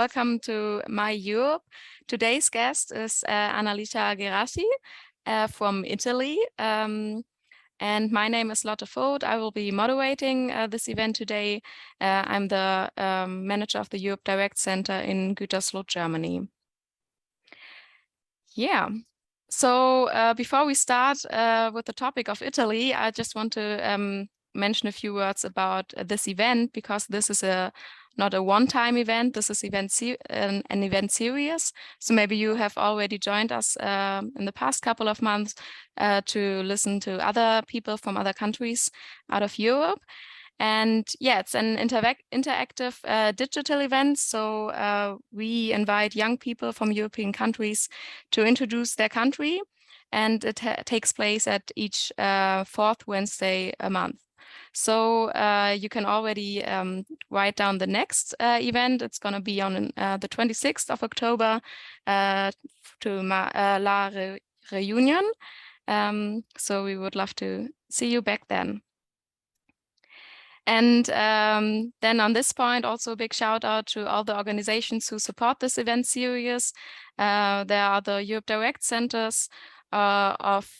welcome to My Europe. Today's guest is Annalisa Geraci from Italy. And my name is Lotte Footh. I will be moderating this event today. I'm the manager of the Europe Direct Center in Gütersloh, Germany. Yeah. So before we start with the topic of Italy, I just want to mention a few words about this event, because this is not a one-time event. This is an event series. So maybe you have already joined us in the past couple of months to listen to other people from other countries out of Europe. And yeah, it's an interactive digital event. So we invite young people from European countries to introduce their country. And it takes place at each fourth Wednesday a month. So you can already write down the next event. It's going to be on the 26th of October to La Reunion. So we would love to see you back then. And then on this point, also a big shout out to all the organizations who support this event series. There are the Europe Direct Centers of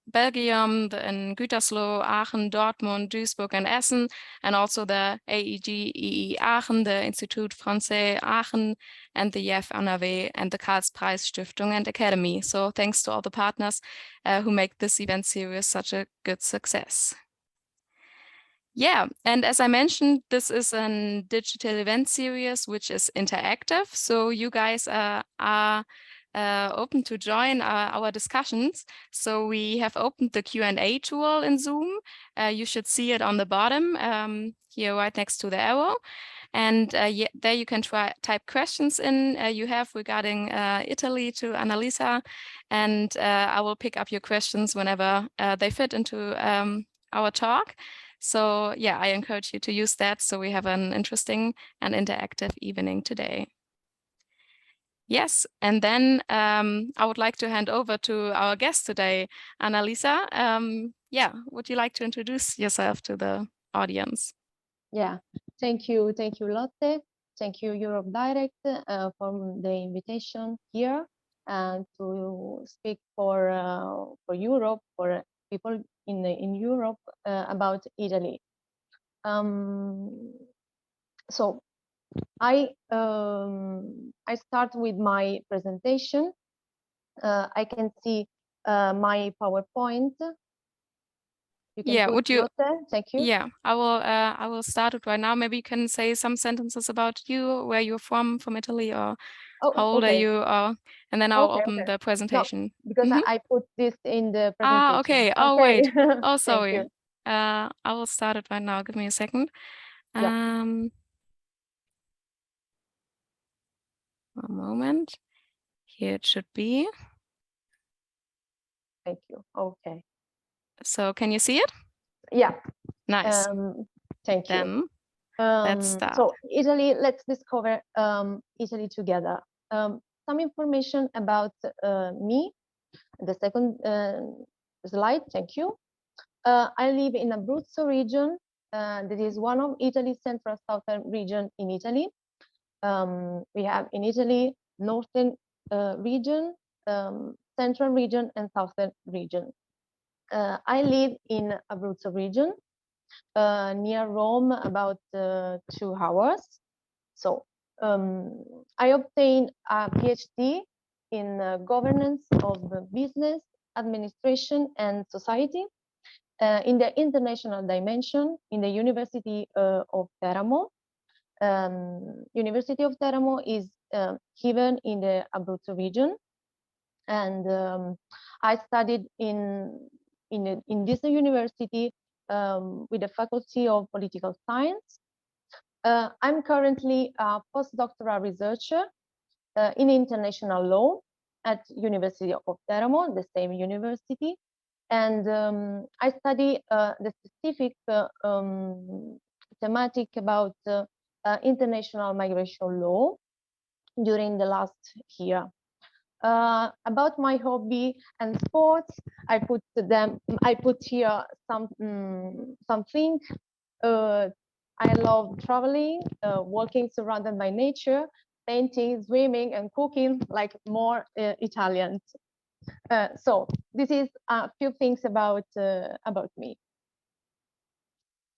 Belgium, in Gütersloh, Aachen, Dortmund, Duisburg, and Essen, and also the AEG Aachen, the Institut Français Aachen, and the IEF NRW, and the Karlspreis Stiftung and Academy. So thanks to all the partners who make this event series such a good success. Yeah, and as I mentioned, this is a digital event series which is interactive. So you guys are open to join our discussions. So we have opened the Q&A tool in Zoom. You should see it on the bottom here right next to the arrow. And there you can type questions in you have regarding Italy to Annalisa. And I will pick up your questions whenever they fit into our talk. So yeah, I encourage you to use that. So we have an interesting and interactive evening today. Yes, and then I would like to hand over to our guest today, Annalisa. Yeah, would you like to introduce yourself to the audience? Yeah, thank you, Lotte. Thank you, Europe Direct, for the invitation here and to speak for Europe, for people in Europe about Italy. So I start with my presentation. I can see my PowerPoint. Yeah, would you? Thank you. Yeah, I will start it right now. Maybe you can say some sentences about you, where you're from Italy, or how old are you, and then I'll open the presentation. No, because I put this in the presentation. Ah, okay. Oh, wait. Oh, sorry. I will start it right now. Give me a second. One moment. Here it should be. Thank you. Okay. So can you see it? Yeah. Nice. Thank you. Then let's start. So Italy, let's discover Italy together. Some information about me. The second slide, thank you. I live in Abruzzo region. That is one of Italy's central southern region in Italy. We have in Italy northern region, central region, and southern region. I live in Abruzzo region, near Rome, about 2 hours. So I obtained a PhD in governance of business, administration, and society in the international dimension in the University of Teramo. University of Teramo is given in the Abruzzo region, and I studied in this university with the Faculty of Political Science. I'm currently a postdoctoral researcher in international law at University of Teramo, the same university, and I study the specific thematic about international migration law during the last year. About my hobby and sports, I put here something. I love traveling, walking surrounded by nature, painting, swimming, and cooking like more Italians. So this is a few things about me.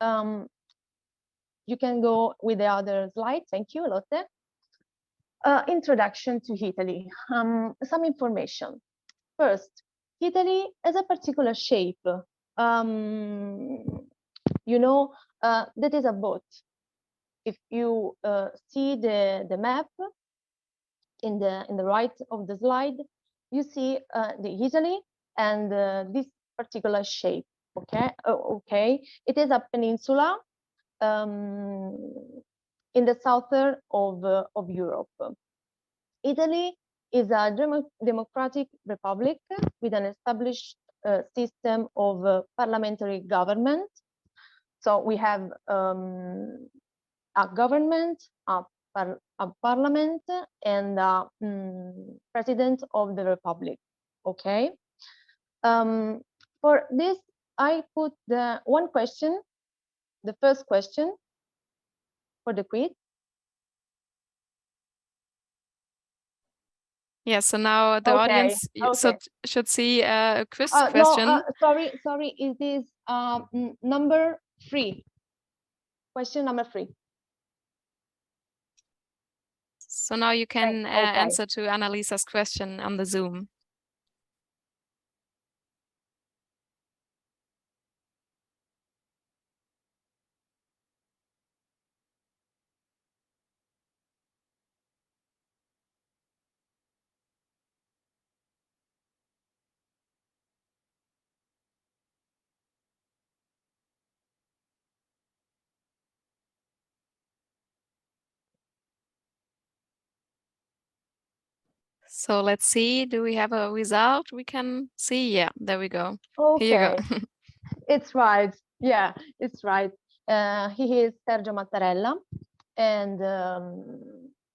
You can go with the other slide. Thank you, Lotte. Introduction to Italy. Some information. First, Italy has a particular shape. You know, that is a boat. If you see the map in the right of the slide, you see the Italy and this particular shape. Okay, okay. It is a peninsula in the southern of Europe. Italy is a democratic republic with an established system of parliamentary government. So we have a government, a parliament, and a president of the republic. Okay. For this, I put the one question, the first question for the quiz. Yeah, so now the audience should see a quiz question. No, sorry, it is number 3. Question number 3. So now you can answer to Annalisa's question on the Zoom. So let's see, do we have a result we can see? Yeah, there we go. Okay. Here you go. It's right. Yeah, it's right. He is Sergio Mattarella, and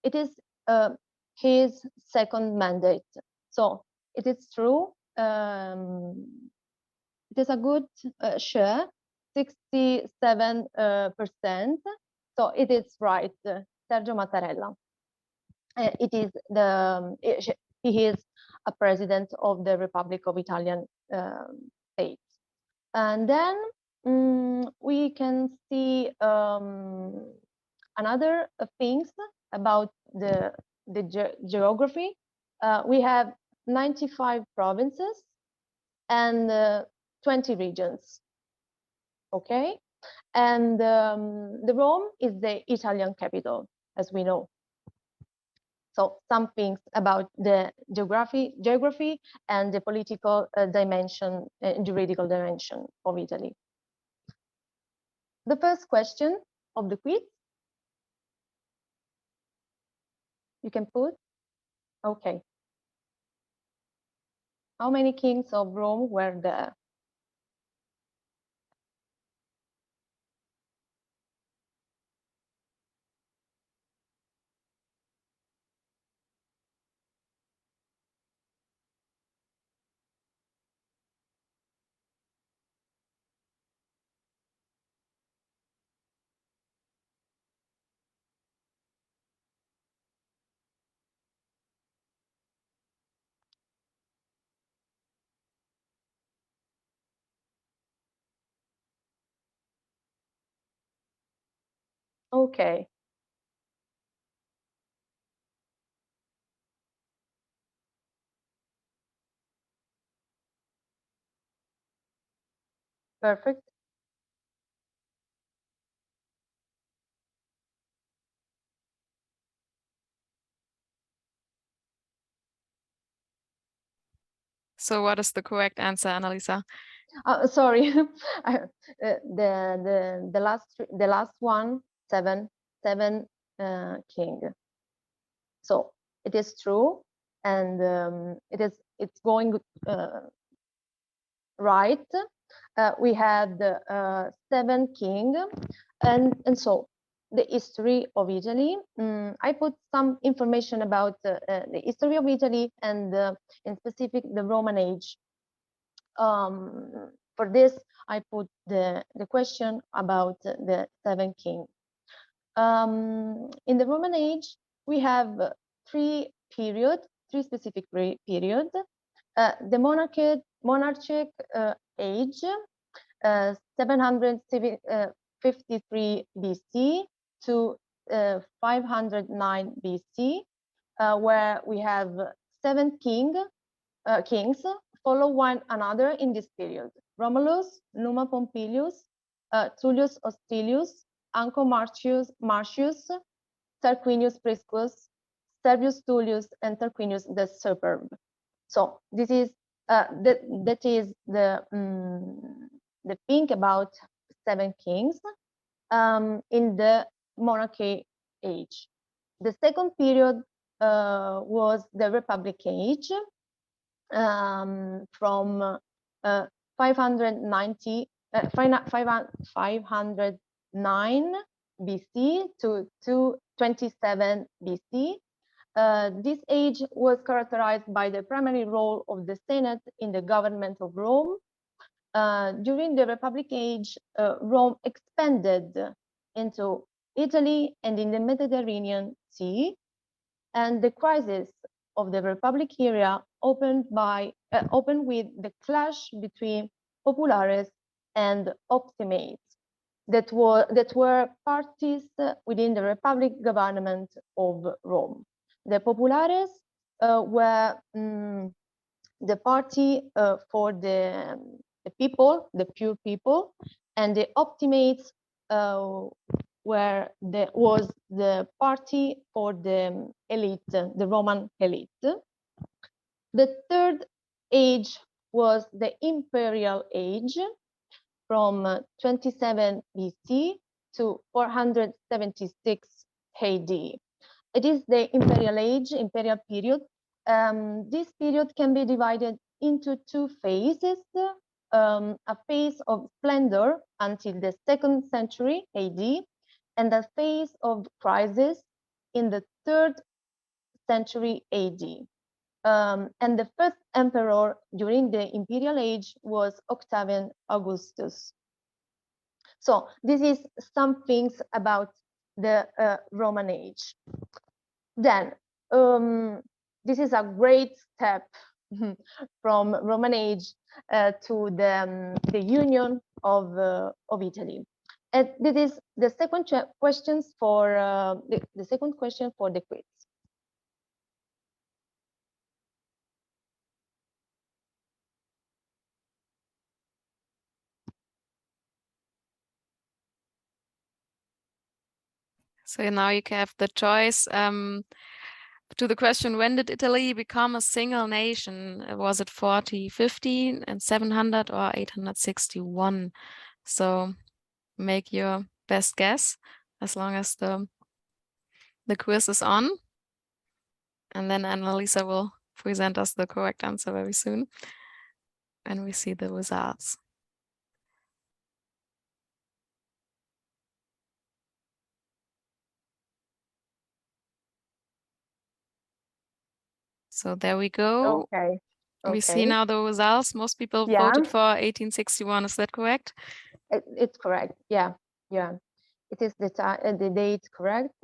it is his second mandate. So it is true. It is a good share, 67%. So it is right, Sergio Mattarella. It is he is a president of the Republic of Italian States. And then we can see another things about the geography. We have 95 provinces and 20 regions. Okay, and the Rome is the Italian capital, as we know. So some things about the geography and the political dimension, juridical dimension of Italy. The first question of the quiz, you can put, okay. How many kings of Rome were there? Okay. Perfect. So what is the correct answer, Annalisa? Sorry, the last one, seven king. So it is true, and it's going right. We had 7 king, and so the history of Italy. I put some information about the history of Italy and in specific the Roman age. For this, I put the question about the 7 king. In the Roman age, we have three specific periods. The monarchic age, 753 BC to 509 BC, where we have 7 kings follow one another in this period: Romulus, Numa Pompilius, Tullius Hostilius, Anco Marcius, Tarquinius Priscus, Servius Tullius, and Tarquinius the Superb. So this is that is the thing about 7 kings in the monarchy age. The second period was the Republic age, from 509 BC to 227 BC. This age was characterized by the primary role of the Senate in the government of Rome. During the Republic age, Rome expanded into Italy and in the Mediterranean Sea, and the crisis of the Republic era opened with the clash between populares and optimates that were parties within the Republic government of Rome. The populares were the party for the people, the pure people, and the optimates was the party for the elite, the Roman elite. The third age was the imperial age, from 27 BC to 476 AD. It is the imperial age, imperial period. This period can be divided into 2 phases. A phase of splendor until the 2nd century AD, and a phase of crisis in the 3rd century AD. And the first emperor during the imperial age was Octavian Augustus. So this is some things about the Roman age. Then this is a great step from Roman age to the union of Italy. And this is the second questions for the second question for the quiz. So now you can have the choice to the question, when did Italy become a single nation? Was it 4050 and 700 or 861? So make your best guess as long as the quiz is on. And then Annalisa will present us the correct answer very soon when we see the results. So there we go. Okay. We see now the results. Most people voted for 1861. Is that correct? It's correct. Yeah. It is the date correct.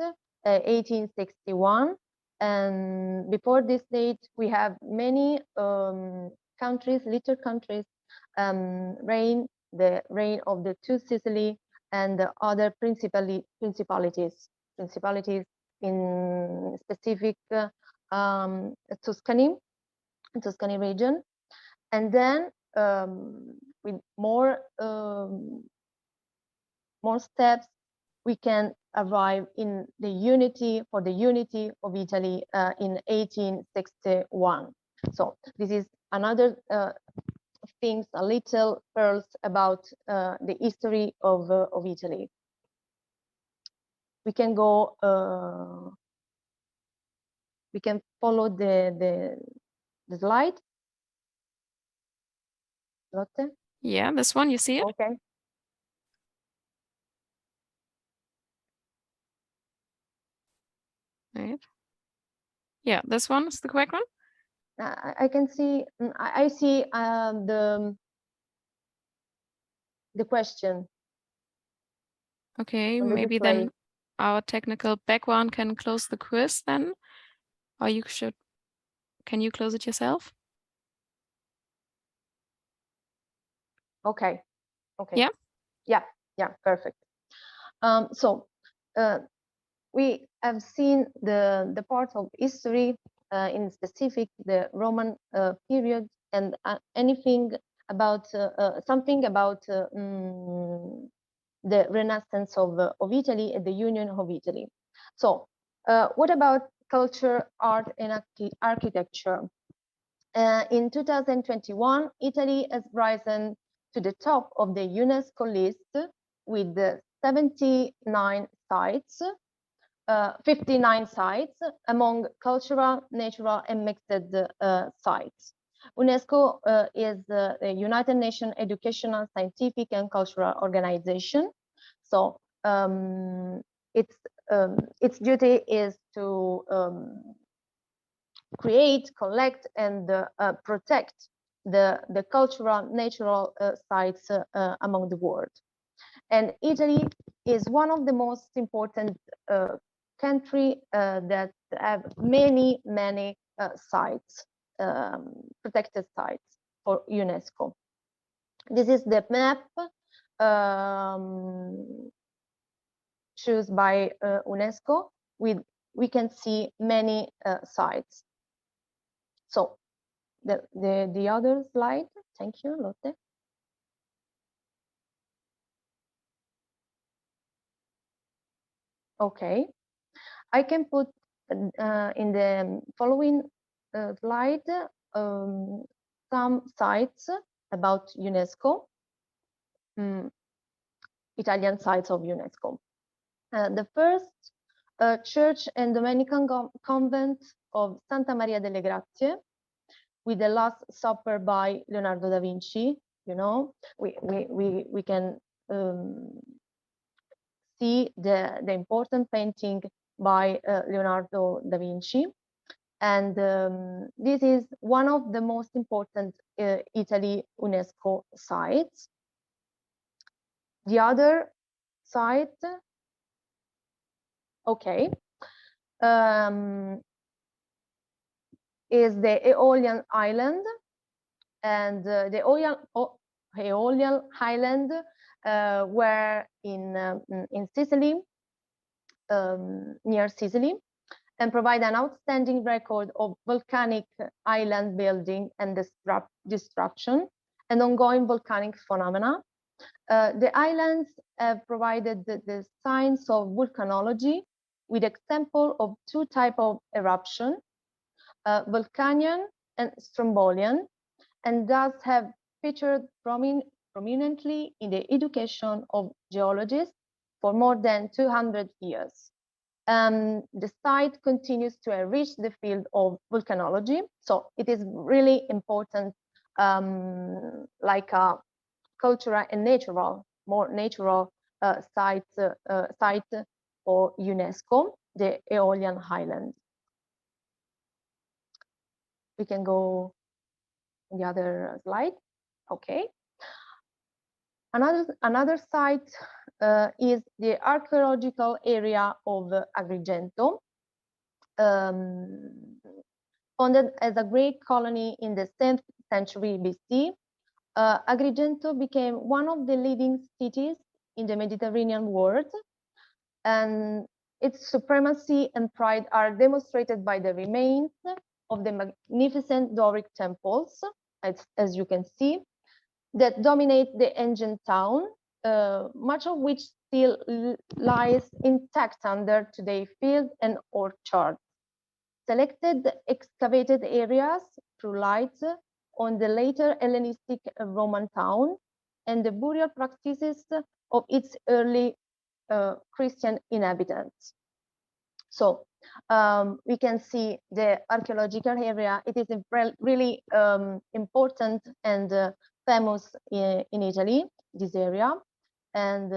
1861. And before this date, we have many countries, little countries, reign of the 2 Sicily and the other principalities in specific Tuscany region. And then with more steps, we can arrive in the unity of Italy in 1861. So this is another things, a little pearls about the history of Italy. We can go. We can follow the slide. Lotte? Yeah, this one, you see it? Okay. Right. Yeah, this one is the correct one. I can see. I see the question. Okay, maybe then our technical background can close the quiz then, or can you close it yourself? Okay. Okay. Yeah. Yeah, perfect. So we have seen the part of history, in specific the Roman period, and anything about something about the Renaissance of Italy and the Union of Italy. So what about culture, art, and architecture? In 2021, Italy has risen to the top of the UNESCO list with 79 sites, 59 sites among cultural, natural, and mixed sites. UNESCO is the United Nations Educational, Scientific, and Cultural Organization. So its duty is to create, collect, and protect the cultural, natural sites among the world. And Italy is one of the most important country that have many sites, protected sites for UNESCO. This is the map chosen by UNESCO. We can see many sites. So the other slide. Thank you, Lotte. Okay, I can put in the following slide some sites about UNESCO, Italian sites of UNESCO. The first church and Dominican convent of Santa Maria delle Grazie, with the Last Supper by Leonardo da Vinci. You know, we can see the important painting by Leonardo da Vinci. And this is one of the most important Italy UNESCO sites. The other site, okay, is the Aeolian Island. And the Aeolian Island were in Sicily, near Sicily, and provide an outstanding record of volcanic island building and destruction and ongoing volcanic phenomena. The islands have provided the signs of volcanology with example of two types of eruption, Vulcanian and Strombolian, and thus have featured prominently in the education of geologists for more than 200 years. The site continues to enrich the field of volcanology, so it is really important, like a cultural and more natural site for UNESCO, the Aeolian Island. We can go on the other slide. Okay. Another site is the archaeological area of Agrigento, founded as a Greek colony in the 10th century BC. Agrigento became one of the leading cities in the Mediterranean world, and its supremacy and pride are demonstrated by the remains of the magnificent Doric temples, as you can see, that dominate the ancient town, much of which still lies intact under today's fields and orchards. Selected excavated areas through lights on the later Hellenistic Roman town and the burial practices of its early Christian inhabitants. So we can see the archaeological area. It is really important and famous in Italy, this area, and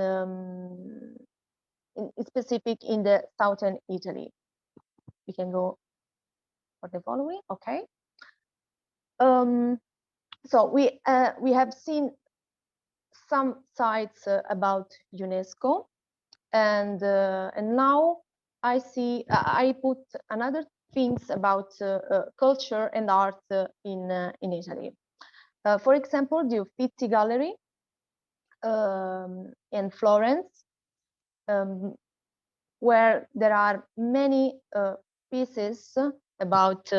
in specific in the southern Italy. We can go for the following. Okay. So we have seen some sites about UNESCO, and now I see I put another things about culture and art in Italy. For example, the Uffizi Gallery in Florence, where there are many pieces about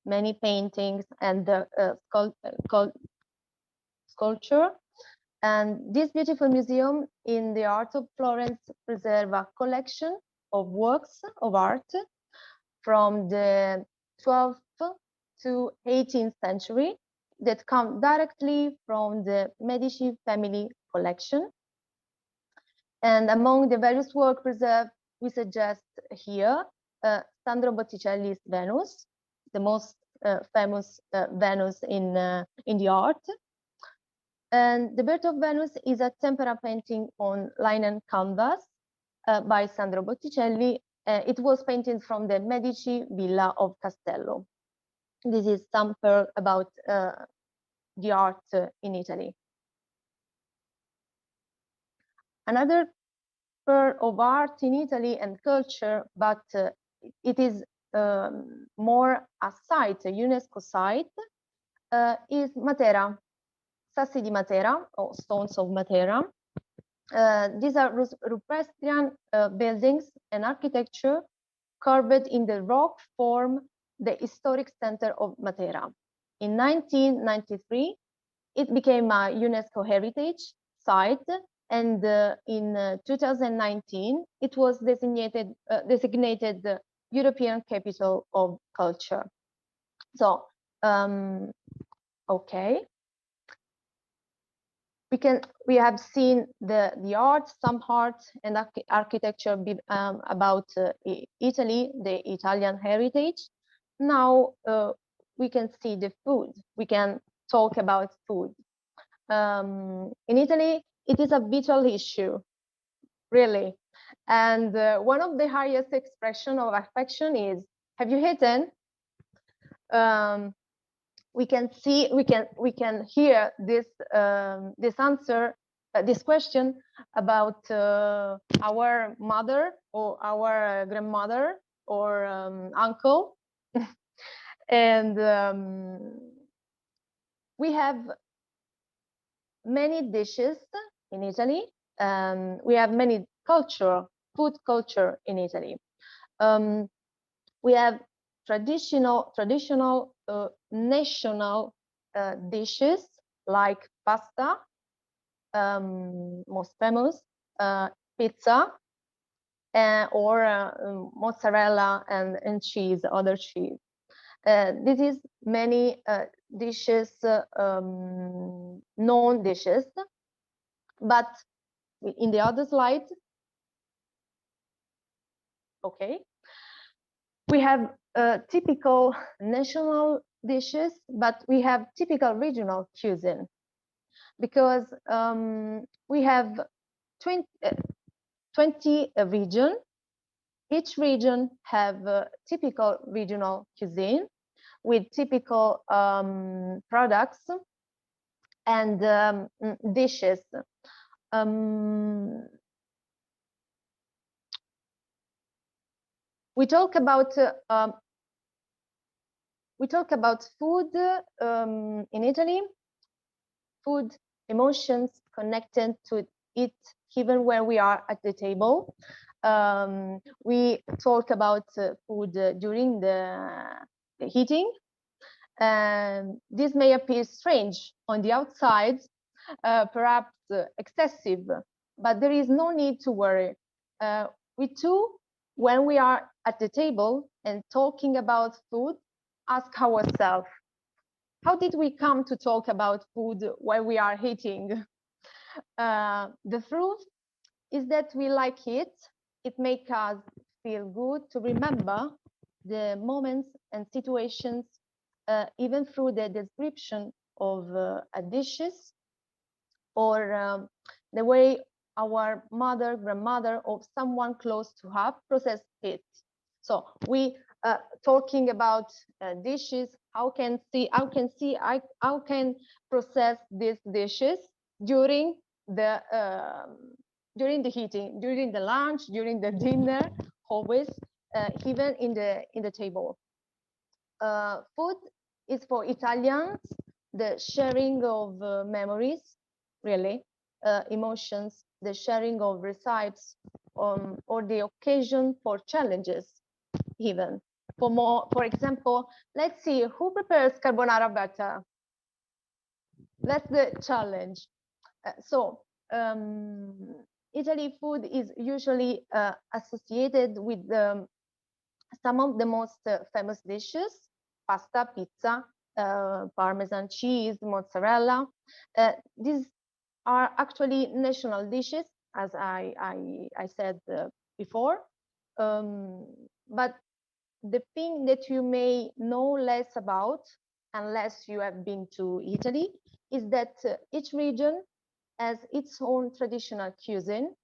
many paintings and sculpture. And this beautiful museum in the art of Florence preserve a collection of works of art from the 12th to 18th century that come directly from the Medici family collection. And among the various works preserved, we suggest here Sandro Botticelli's Venus, the most famous Venus in the art. And the Birth of Venus is a tempera painting on linen canvas by Sandro Botticelli. It was painted from the Medici Villa of Castello. This is some pearl about the art in Italy. Another pearl of art in Italy and culture, but it is more a site, a UNESCO site, is Matera, Sassi di Matera, or stones of Matera. These are Ruprestrian buildings and architecture carved in the rock form the historic center of Matera. In 1993, it became a UNESCO heritage site, and in 2019, it was designated the European Capital of Culture. So, okay. We have seen the art, some art and architecture about Italy, the Italian heritage. Now we can see the food. We can talk about food. In Italy, it is a vital issue, really. And one of the highest expression of affection is, have you eaten? We can hear this answer, this question about our mother or our grandmother or uncle, and we have many dishes in Italy. We have many food culture in Italy. We have traditional national dishes like pasta, most famous, pizza, or mozzarella and cheese, other cheese. This is many dishes, known dishes, but in the other slide, okay, we have typical national dishes, but we have typical regional cuisine, because we have 20 regions. Each region have typical regional cuisine with typical products and dishes. We talk about food in Italy. Food, emotions connected to it, even where we are at the table. We talk about food during the eating. This may appear strange on the outside, perhaps excessive, but there is no need to worry. We too, when we are at the table and talking about food, ask ourselves, how did we come to talk about food while we are eating? The truth is that we like it. It makes us feel good to remember the moments and situations, even through the description of dishes, or the way our mother, grandmother, or someone close to us processed it. So we talking about dishes. How can process these dishes during the during the eating, during the lunch, during the dinner, always, even in the table. Food is for Italians the sharing of memories, really, emotions, the sharing of recipes, or the occasion for challenges, even. For example, let's see who prepares carbonara better. That's the challenge. Italy food is usually associated with some of the most famous dishes: pasta, pizza, Parmesan cheese, mozzarella. These are actually national dishes, as I said before. But the thing that you may know less about, unless you have been to Italy, is that each region has its own traditional cuisine,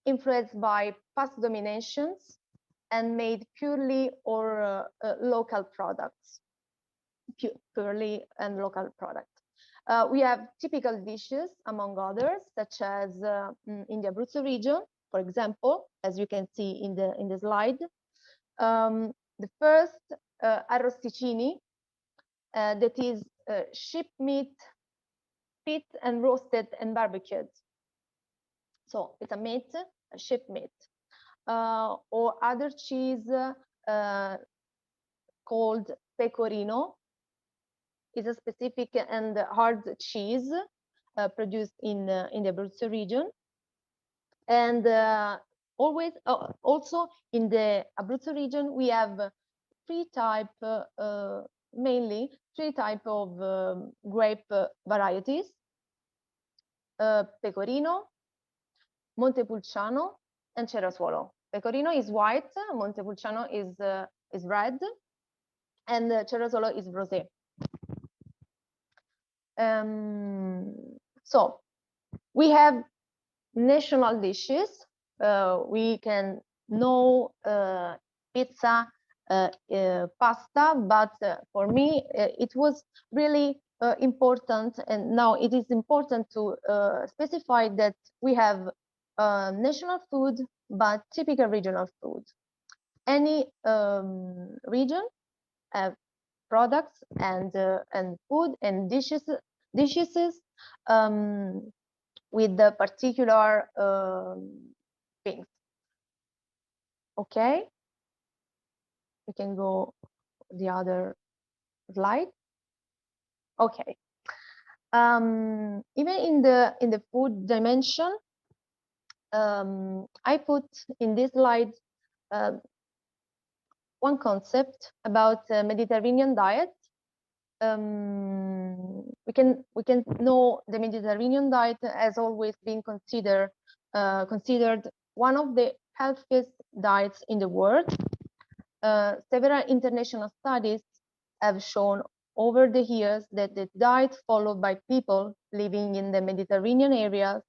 influenced by past dominations and made purely or local products, purely and local products. We have typical dishes, among others, such as in the Abruzzo region, for example, as you can see in the slide. The first, arrosticini, that is sheep meat, pit and roasted and barbecued. So it's a meat, a sheep meat. Or other cheese called pecorino, is a specific and hard cheese produced in the Abruzzo region. And always, also in the Abruzzo region, we have mainly three type of grape varieties: pecorino, Montepulciano, and Cerasuolo. Pecorino is white, Montepulciano is red, and Cerasuolo is rosé. So we have national dishes. We can know pizza, pasta, but for me it was really important, and now it is important to specify that we have national food, but typical regional food. Any region have products and food and dishes with the particular things. Okay, we can go the other slide. Okay, even in the food dimension, I put in this slide one concept about Mediterranean diet. We can know the Mediterranean diet has always been considered one of the healthiest diets in the world. Several international studies have shown over the years that the diet followed by people living in the Mediterranean areas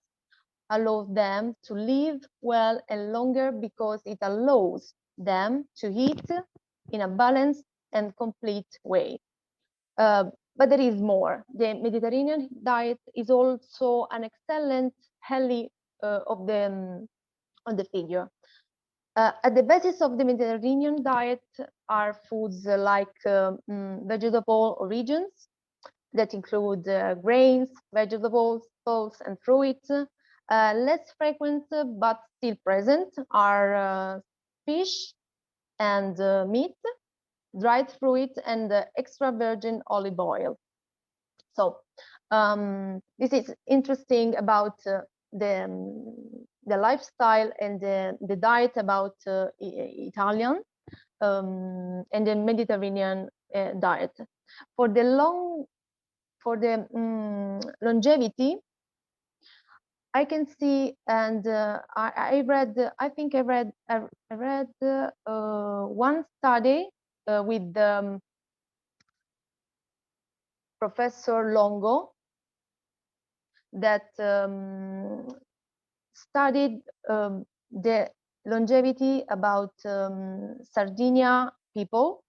allows them to live well and longer because it allows them to eat in a balanced and complete way. But there is more. The Mediterranean diet is also an excellent healthy of the figure. At the basis of the Mediterranean diet are foods like vegetable origins that include grains, vegetables, pulse, and fruits. Less frequent but still present are fish and meat, dried fruit, and extra virgin olive oil. So this is interesting about the lifestyle and the diet about Italian and the Mediterranean diet. For the longevity, I can see, and I think I read one study with Professor Longo that studied the longevity about Sardinia people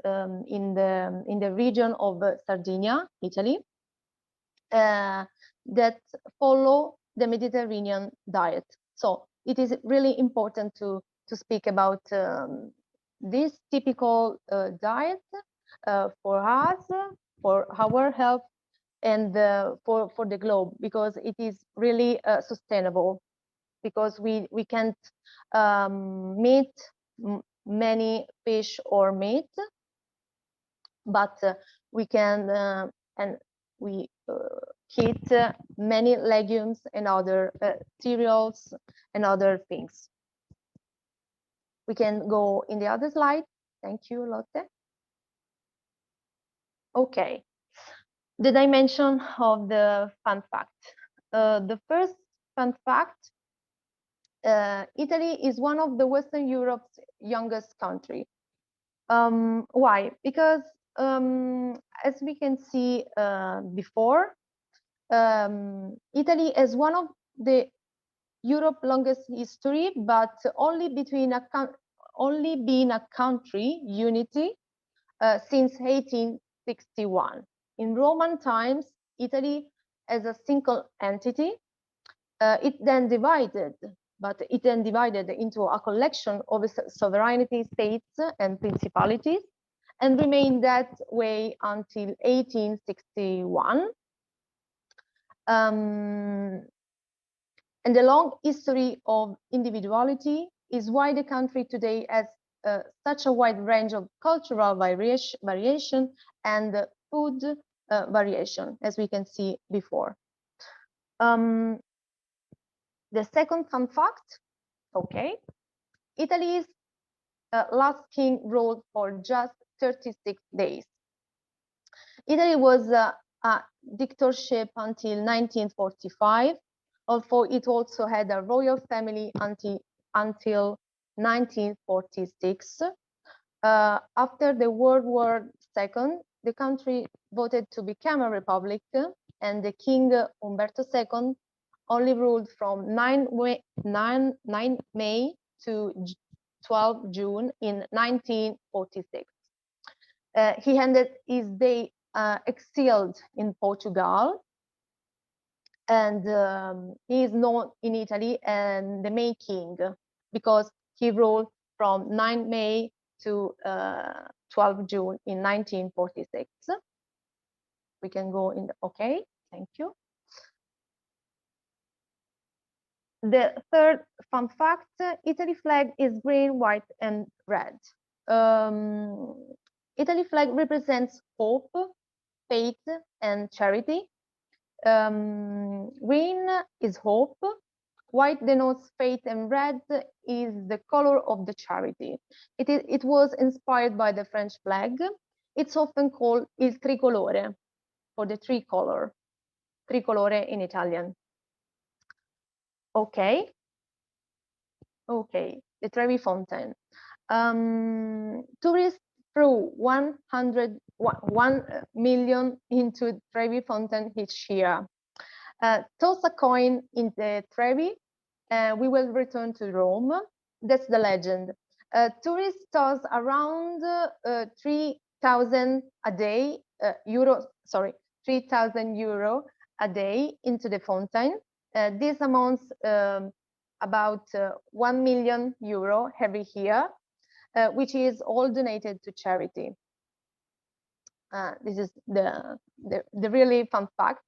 in the region of Sardinia, Italy, that follow the Mediterranean diet. So it is really important to speak about this typical diet for us, for our health, and for the globe, because it is really sustainable, because we can't meet many fish or meat, but we can and we eat many legumes and other cereals and other things. We can go in the other slide. Thank you, Lotte. Okay, the dimension of the fun fact. The first fun fact, Italy is one of the Western Europe's youngest country. Why? Because as we can see before, Italy has one of the Europe's longest history, but only being a country unity since 1861. In Roman times, Italy as a single entity. It then divided into a collection of sovereignty states and principalities, and remained that way until 1861. And the long history of individuality is why the country today has such a wide range of cultural variation and food variation, as we can see before. The second fun fact, okay, Italy's last king ruled for just 36 days. Italy was a dictatorship until 1945, although it also had a royal family until 1946. After the World War II, the country voted to become a republic, and the King Umberto II only ruled from 9 May to 12 June in 1946. He ended his day exiled in Portugal, and he is known in Italy as the May King because he ruled from 9 May to 12 June in 1946. We can go in okay, thank you. The third fun fact, Italy flag is green, white, and red. Italy flag represents hope, faith, and charity. Green is hope, white denotes faith, and red is the color of the charity. It was inspired by the French flag. It's often called il tricolore, for the tricolor, tricolore in Italian. Okay, the Trevi Fountain. Tourists threw 1 million into Trevi Fountain each year. Toss a coin in the Trevi, we will return to Rome. That's the legend. Tourists toss around 3,000 a day, 3,000 euro a day into the fountain. This amounts about 1 million euro every year, which is all donated to charity. This is the really fun fact.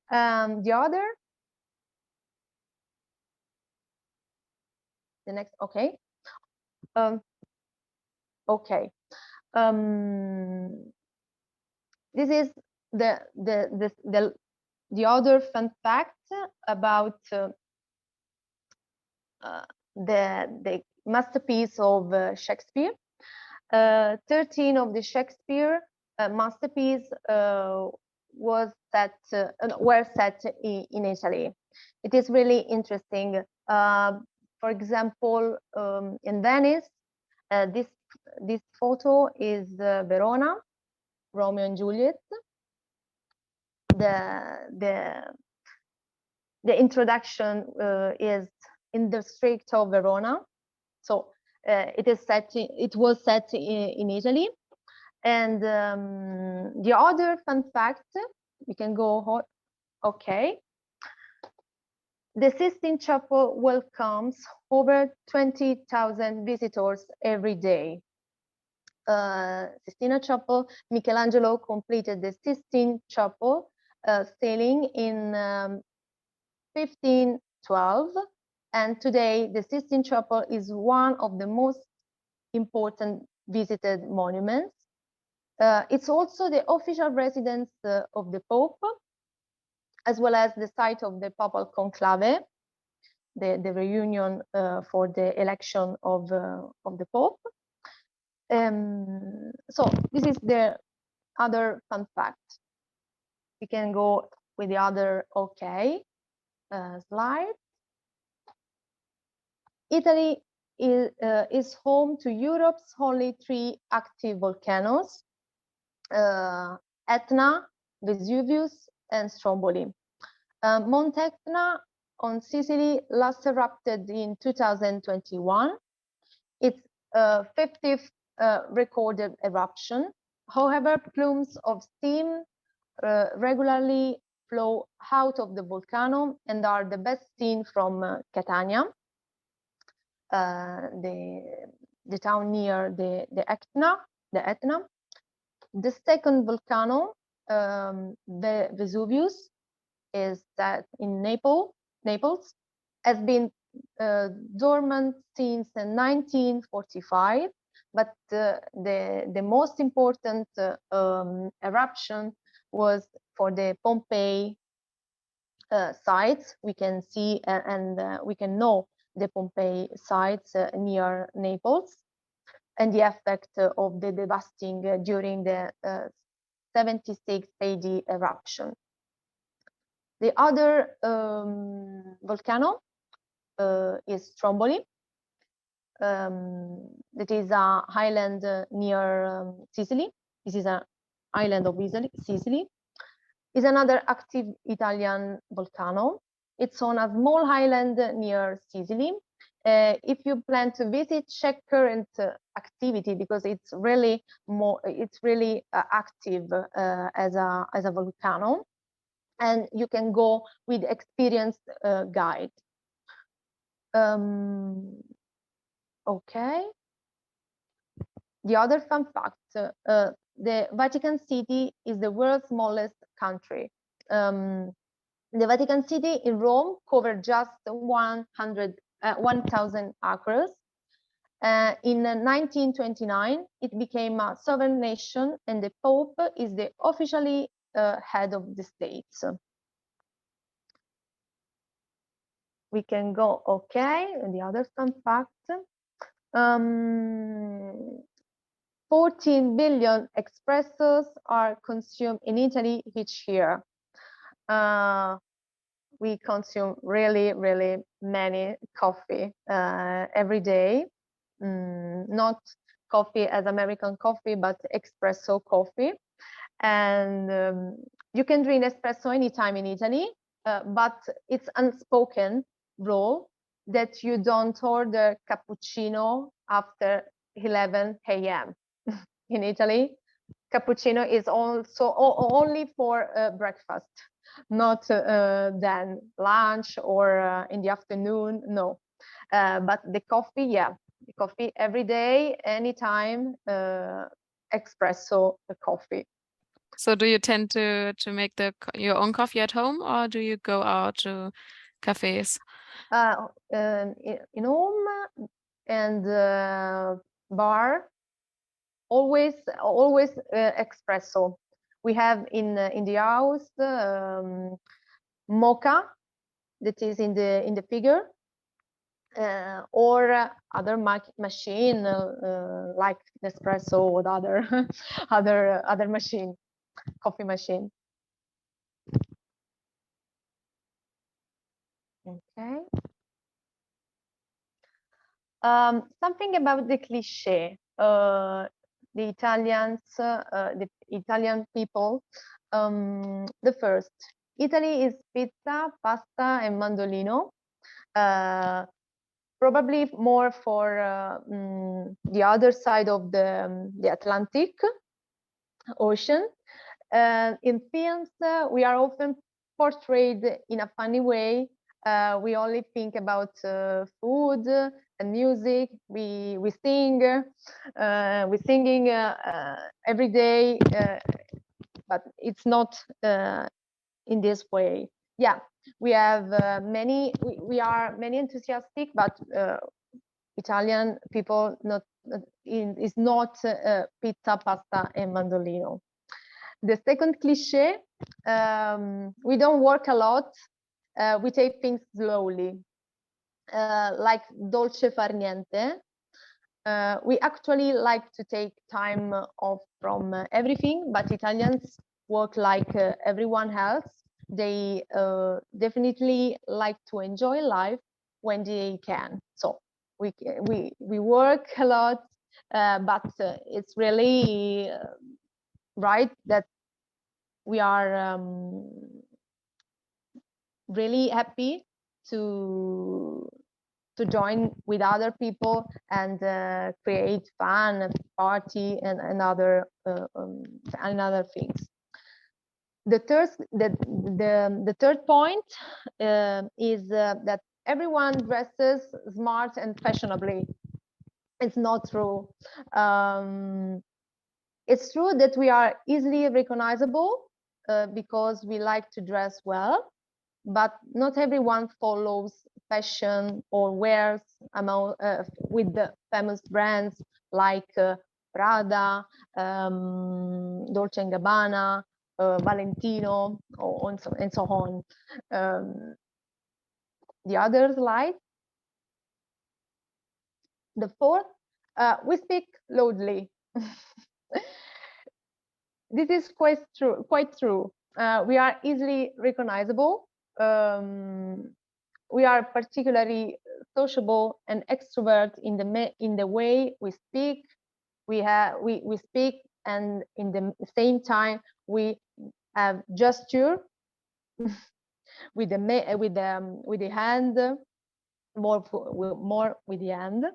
The other, the next, okay. Okay. This is the other fun fact about the masterpiece of Shakespeare. 13 of the Shakespeare masterpiece were set in Italy. It is really interesting. For example, in Venice, this photo is Verona, Romeo and Juliet. The introduction is in the district of Verona, so it was set in Italy. And the other fun fact, we can go. Okay. The Sistine Chapel welcomes over 20,000 visitors every day. Sistine Chapel, Michelangelo completed the Sistine Chapel sailing in 1512, and today the Sistine Chapel is one of the most important visited monuments. It's also the official residence of the Pope, as well as the site of the Papal Conclave, the reunion for the election of the Pope. So this is the other fun fact. We can go with the other slide. Italy is home to Europe's only 3 active volcanoes, Etna, Vesuvius, and Stromboli. Mount Etna on Sicily last erupted in 2021. Its 50th recorded eruption. However, plumes of steam regularly flow out of the volcano and are the best seen from Catania, the town near the Etna. The second volcano, Vesuvius, is that in Naples, has been dormant since 1945, but the most important eruption was for the Pompeii sites. We can see and we can know the Pompeii sites near Naples, and the effect of the devastating during the 76 AD eruption. The other volcano is Stromboli. That is an island near Sicily. This is an island of Sicily. Is another active Italian volcano. It's on a small island near Sicily. If you plan to visit, check current activity, because it's really active as a volcano, and you can go with experienced guide. Okay. The other fun fact: the Vatican City is the world's smallest country. The Vatican City in Rome covered just 1,000 acres. In 1929, it became a sovereign nation, and the Pope is the officially head of the states. We can go, okay, and the other fun fact. 14 billion espressos are consumed in Italy each year. We consume really many coffee every day. Not coffee as American coffee, but espresso coffee. And you can drink espresso anytime in Italy, but it's unspoken rule that you don't order cappuccino after 11 a.m. in Italy. Cappuccino is also only for breakfast, not then lunch or in the afternoon, no. But the coffee, yeah, the coffee every day, anytime, espresso coffee. So do you tend to make your own coffee at home, or do you go out to cafes? In home and bar, always espresso. We have in the house mocha, that is in the figure, or other machine like Nespresso or other other machine, coffee machine. Okay. Something about the cliché. The Italian people. The first, Italy is pizza, pasta, and mandolino. Probably more for the other side of the Atlantic Ocean. In films, we are often portrayed in a funny way We only think about food and music. We sing. We're singing every day, but it's not in this way. Yeah, we have many. We are many enthusiastic, but Italian people is not pizza, pasta, and mandolino. The second cliche: we don't work a lot. We take things slowly, like dolce far niente. We actually like to take time off from everything, but Italians work like everyone else. They definitely like to enjoy life when they can. So we work a lot, but it's really right that we are really happy to join with other people and create fun, party, and other things. The third point is that everyone dresses smart and fashionably. It's not true. It's true that we are easily recognizable because we like to dress well, but not everyone follows fashion or wears with the famous brands like Prada, Dolce & Gabbana, Valentino, and so on. The other slide. The fourth, we speak loudly. This is quite true. We are easily recognizable. We are particularly sociable and extrovert in the way we speak. We speak, and in the same time we have gesture with the hand, more with the hand.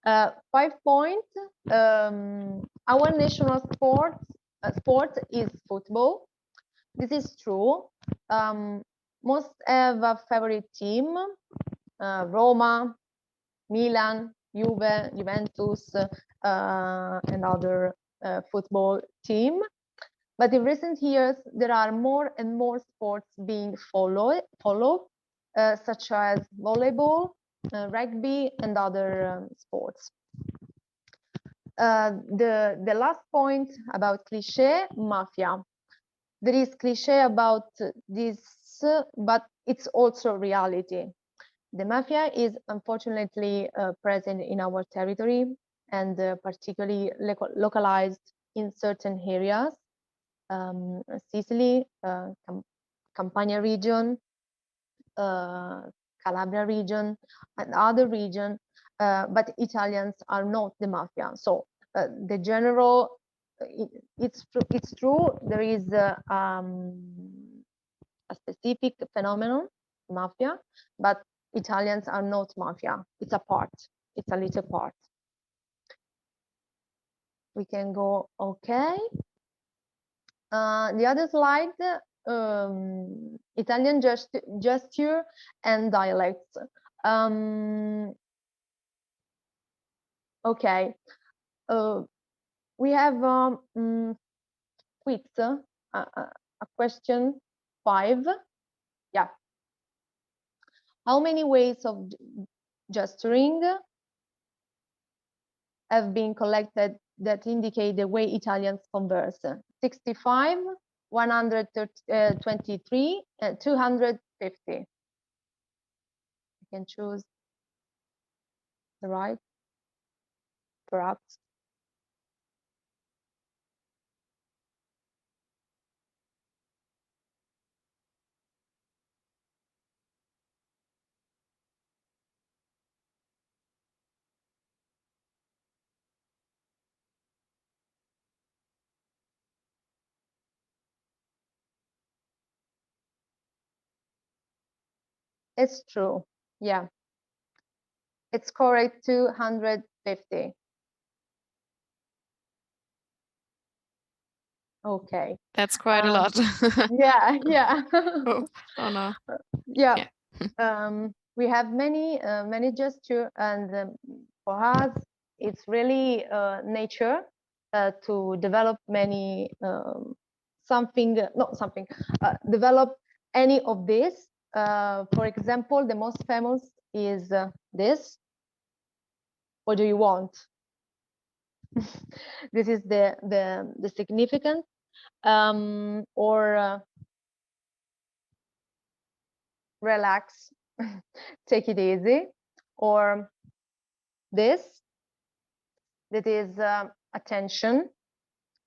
5 points. Our national sport is football. This is true. Most have a favorite team: Roma, Milan, Juventus, and other football team. But in recent years, there are more and more sports being followed, such as volleyball, rugby, and other sports. The last point about cliché: mafia. There is cliché about this, but it's also reality. The mafia is unfortunately present in our territory, and particularly localized in certain areas. Sicily, Campania region, Calabria region, and other region, but Italians are not the mafia. So the general, it's true. There is a specific phenomenon, mafia, but Italians are not mafia. It's a part. It's a little part. We can go. Okay. The other slide. Italian gesture and dialects. Okay, we have quiz, a question 5. Yeah. How many ways of gesturing have been collected that indicate the way Italians converse? 65, 123, and 250. You can choose the right, perhaps. It's true. Yeah. It's correct, 250. Okay. That's quite a lot. Yeah, yeah. Oh no. Yeah. We have many gestures, and for us, it's really nature to develop many develop any of this. For example, the most famous is this. What do you want? This is the significance, or relax, take it easy, or this, that is attention,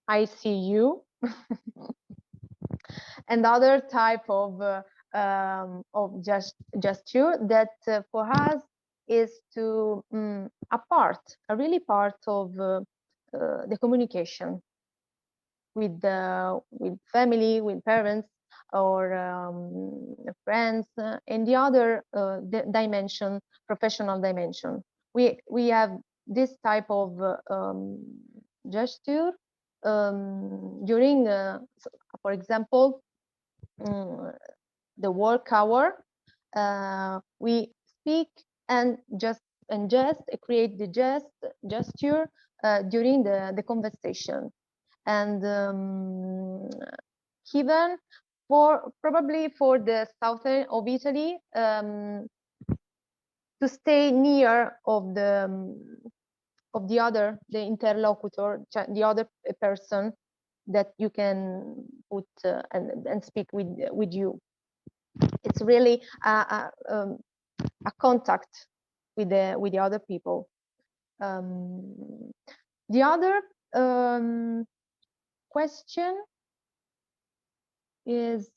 I see you, and other type of gesture that for us is to a really part of the communication with family, with parents, or friends, and the other dimension, professional dimension. We have this type of gesture during, for example, the work hour. We speak and just create the gesture during the conversation, and even probably for the southern of Italy, to stay near of the interlocutor, the other person that you can put and speak with you. It's really a contact with the other people. The other question is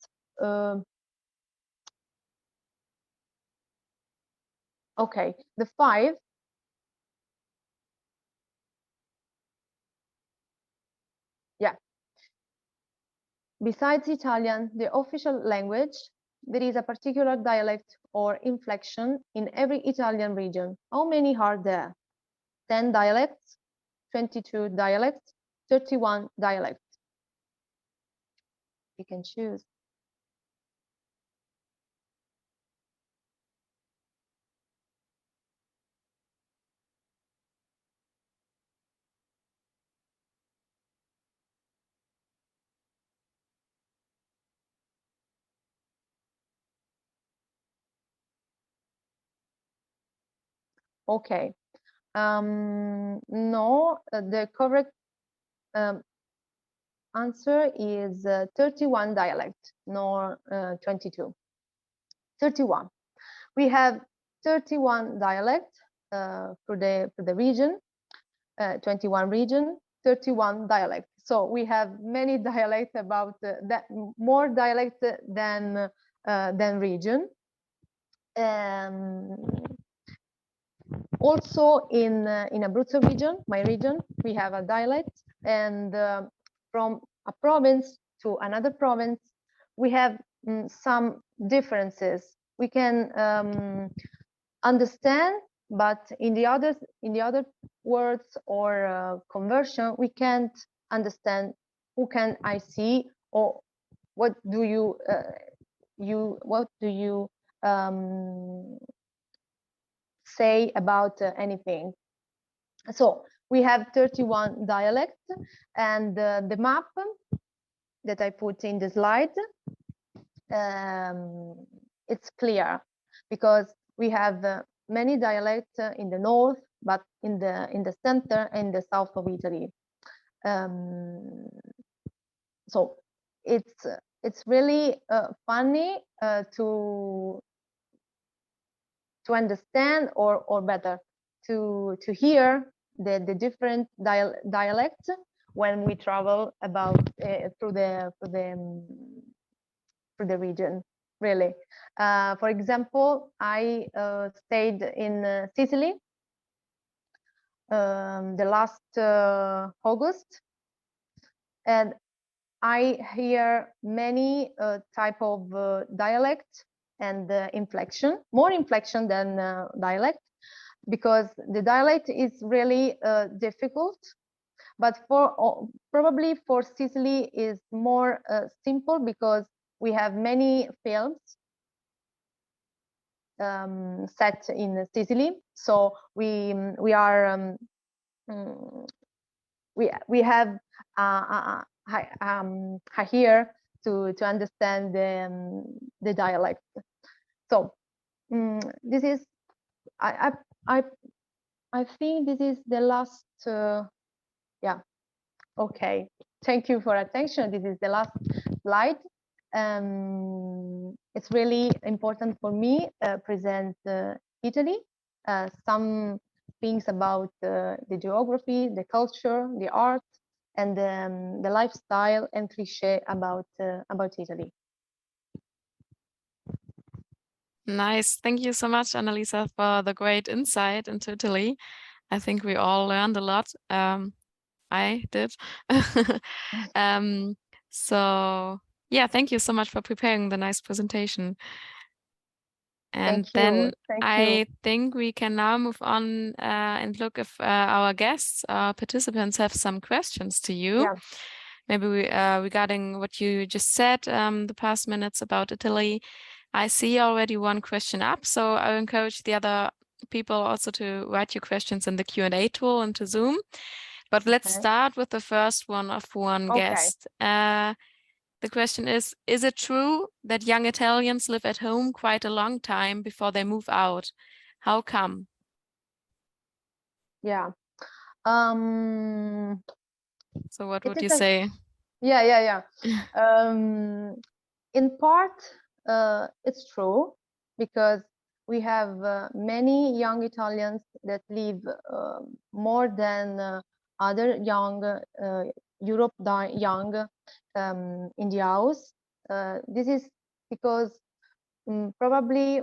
okay, the 5. Yeah. Besides Italian, the official language, there is a particular dialect or inflection in every Italian region. How many are there? 10 dialects, 22 dialects, 31 dialects. You can choose. Okay. No, the correct answer is 31 dialect, nor 22. 31. We have 31 dialects for the region, 21 region, 31 dialects. So we have many dialects about that, more dialects than region. Also in Abruzzo region, my region, we have a dialect, and from a province to another province, we have some differences. We can understand, but in the other words or conversion, we can't understand. Who can I see, or what do you say about anything? So we have 31 dialects, and the map that I put in the slide, it's clear because we have many dialects in the north, but in the center and the south of Italy. So it's really funny to understand, or better to hear the different dialects when we travel about through the region, really. For example, I stayed in Sicily the last August, and I hear many type of dialect and inflection, more inflection than dialect, because the dialect is really difficult. But probably for Sicily is more simple because we have many films set in Sicily. So we are we have here to understand the dialect. So this is I think this is the last. Yeah. Okay. Thank you for attention. This is the last slide. It's really important for me present Italy. Some things about the geography, the culture, the art, and the lifestyle and cliché about Italy. Nice. Thank you so much, Annalisa, for the great insight into Italy. I think we all learned a lot. I did. So yeah, thank you so much for preparing the nice presentation. And Thank then you. Thank I you. think we can now move on and look if our guests, our participants have some questions to you. Yeah. Maybe regarding what you just said the past minutes about Italy. I see already one question up, so I encourage the other people also to write your questions in the Q&A tool into Zoom. But let's start with the first one of one guest. The question is it true that young Italians live at home quite a long time before they move out? How come? Yeah. So what would you say? Yeah. In part, it's true, because we have many young Italians that live more than other young Europe young in the house. This is because probably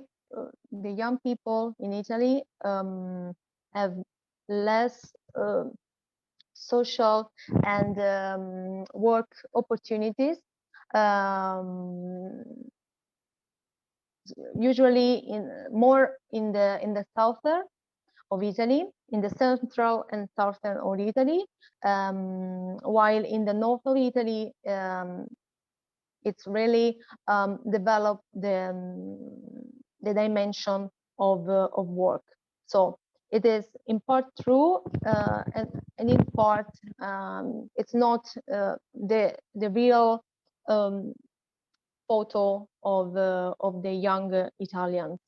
the young people in Italy have less social and work opportunities. Usually more in the southern of Italy, in the central and southern of Italy, while in the north of Italy, it's really developed the dimension of work. So it is in part true, and in part it's not the real photo of the young Italians.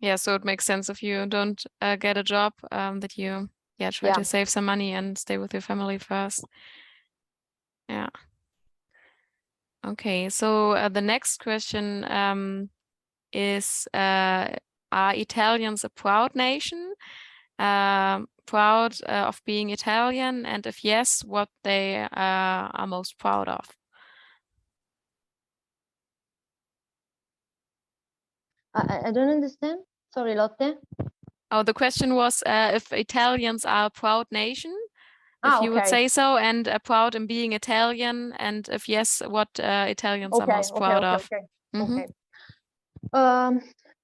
Yeah, so it makes sense if you don't get a job, that you try to save some money and stay with your family first. Yeah. Okay, so the next question is, are Italians a proud nation? Proud of being Italian? And if yes, what they are most proud of? I don't understand. Sorry, Lotte. Oh, the question was if Italians are a proud nation, if you would say so, and proud in being Italian, and if yes, what Italians are most proud of. Okay.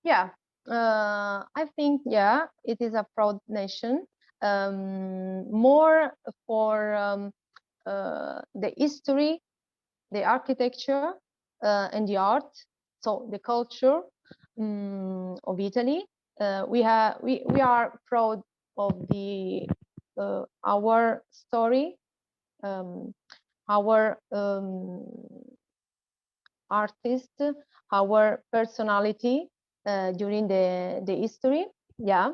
Yeah, I think, it is a proud nation, more for the history, the architecture, and the art, so the culture of Italy. We are proud of our story, our artist, our personality during the history. Yeah,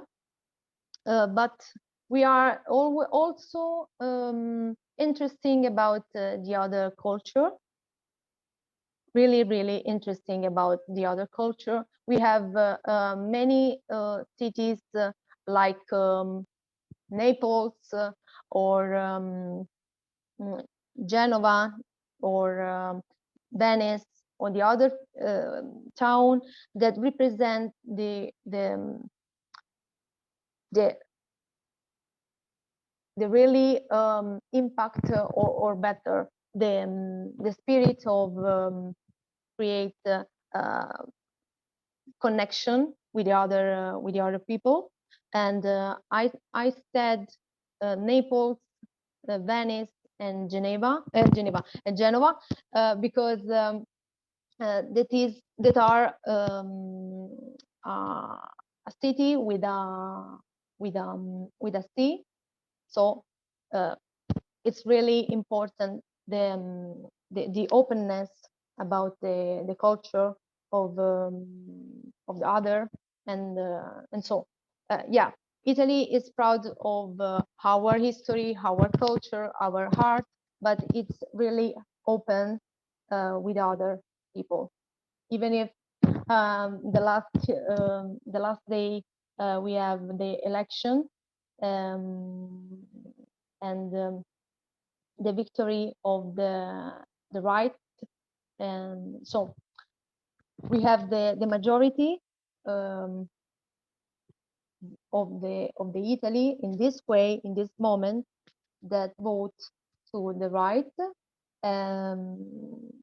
but we are also interesting about the other culture. Really interesting about the other culture. We have many cities like Naples or Genova or Venice or the other town that represent the really impact or better the spirit of create connection with the other people. And I said Naples, Venice, and Genova, because that are a city with a sea. So it's really important the openness about the culture of the other, and so yeah, Italy is proud of our history, our culture, our art, but it's really open with other people. Even if the last day we have the election, and the victory of the right, and so we have the majority of the Italy in this way, in this moment, that vote to the right.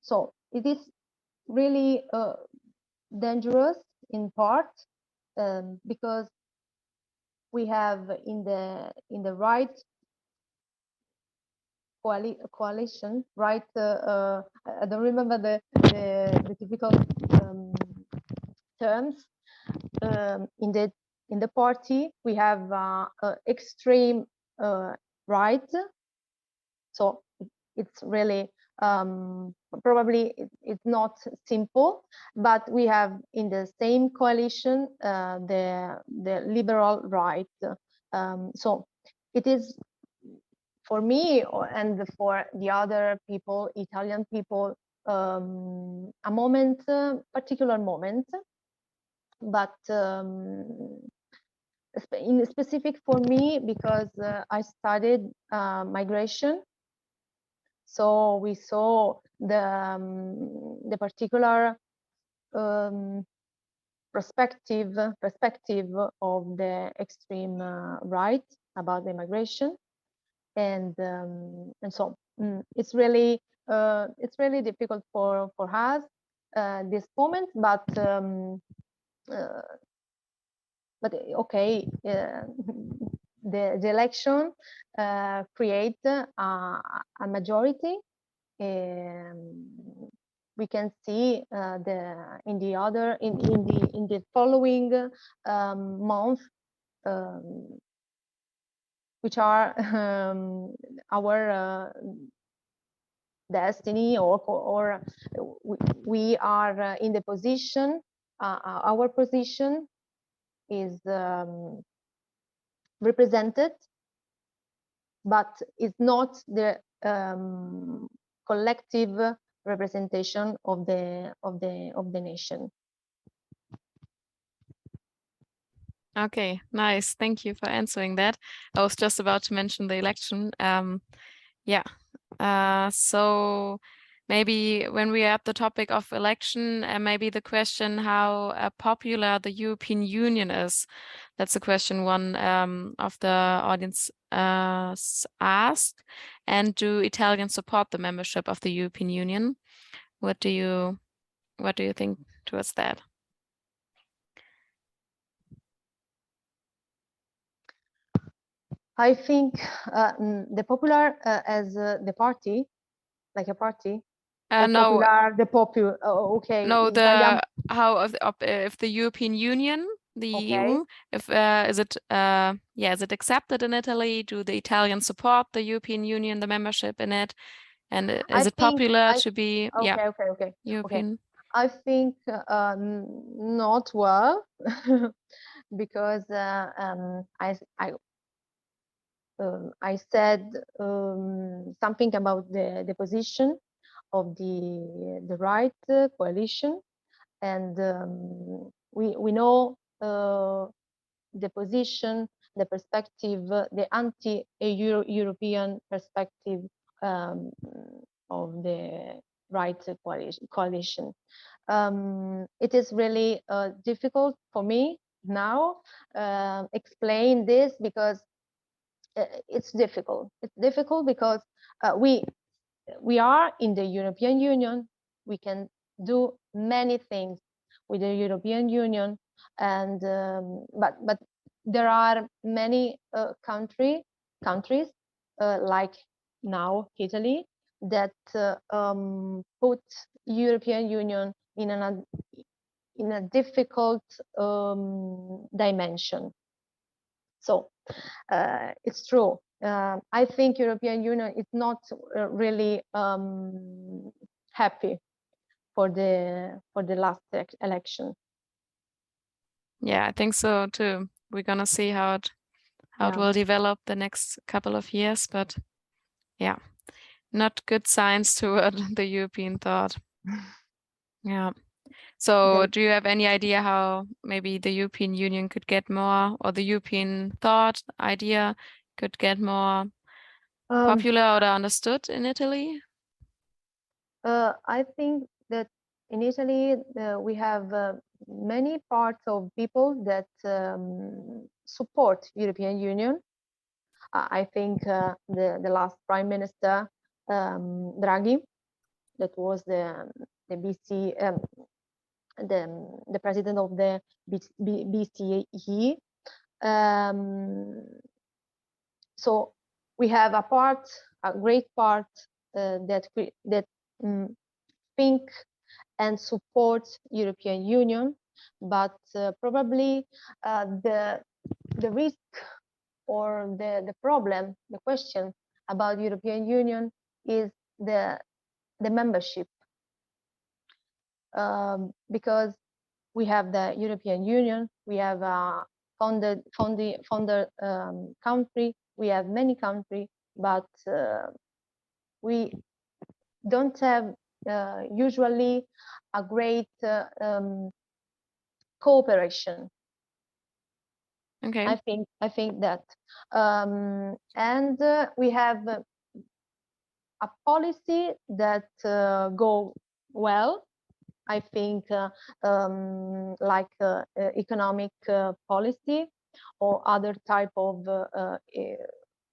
So it is really dangerous in part, because we have in the right coalition, right? I don't remember the typical terms. In the party, we have extreme right. So it's really probably it's not simple, but we have in the same coalition the liberal right. So it is, for me and for the other people, Italian people, a moment, particular moment, but in specific for me, because I studied migration. So we saw the particular perspective of the extreme right about the migration, and so it's really difficult for us this moment, but okay, the election create a majority. We can see in the following month, which are our destiny, or we are in the position, our position is represented, but it's not the collective representation of the nation. Okay, nice. Thank you for answering that. I was just about to mention the election. Yeah. So maybe when we are at the topic of election, maybe the question how popular the European Union is. That's a question one of the audience asked. And do Italians support the membership of the European Union? What do you think towards that? I think the popular as the party, like a party. No, popular, the popular. Okay. no, Italian. how if the European Union, the Okay. EU, if is it accepted in Italy? Do the Italians support the European Union, the membership in it, and is it popular to be Okay. European? I think not well, because I said something about the position of the right coalition, and we know the position, the perspective, the anti-European perspective of the right coalition. It is really difficult for me now explain this, because it's difficult. It's difficult because we are in the European Union. We can do many things with the European Union, and but there are many countries like now Italy that put European Union in a difficult dimension. So it's true. I think European Union is not really happy for the last election. Yeah, I think so too. We're gonna see how it Yeah. will develop the next couple of years, but yeah, not good signs toward the European thought. Yeah. So do you have any idea how maybe the European Union could get more, or the European thought idea could get more popular or understood in Italy? I think that in Italy we have many parts of people that support European Union. I think the last Prime Minister Draghi, that was the BC the president of the BCE. So we have a great part that think and support European Union, but probably the risk or the problem, the question about European Union is the membership, because we have the European Union, we have a founder country, we have many countries, but we don't have usually a great cooperation. Okay. I think that, and we have a policy that go well. I think like economic policy or other type of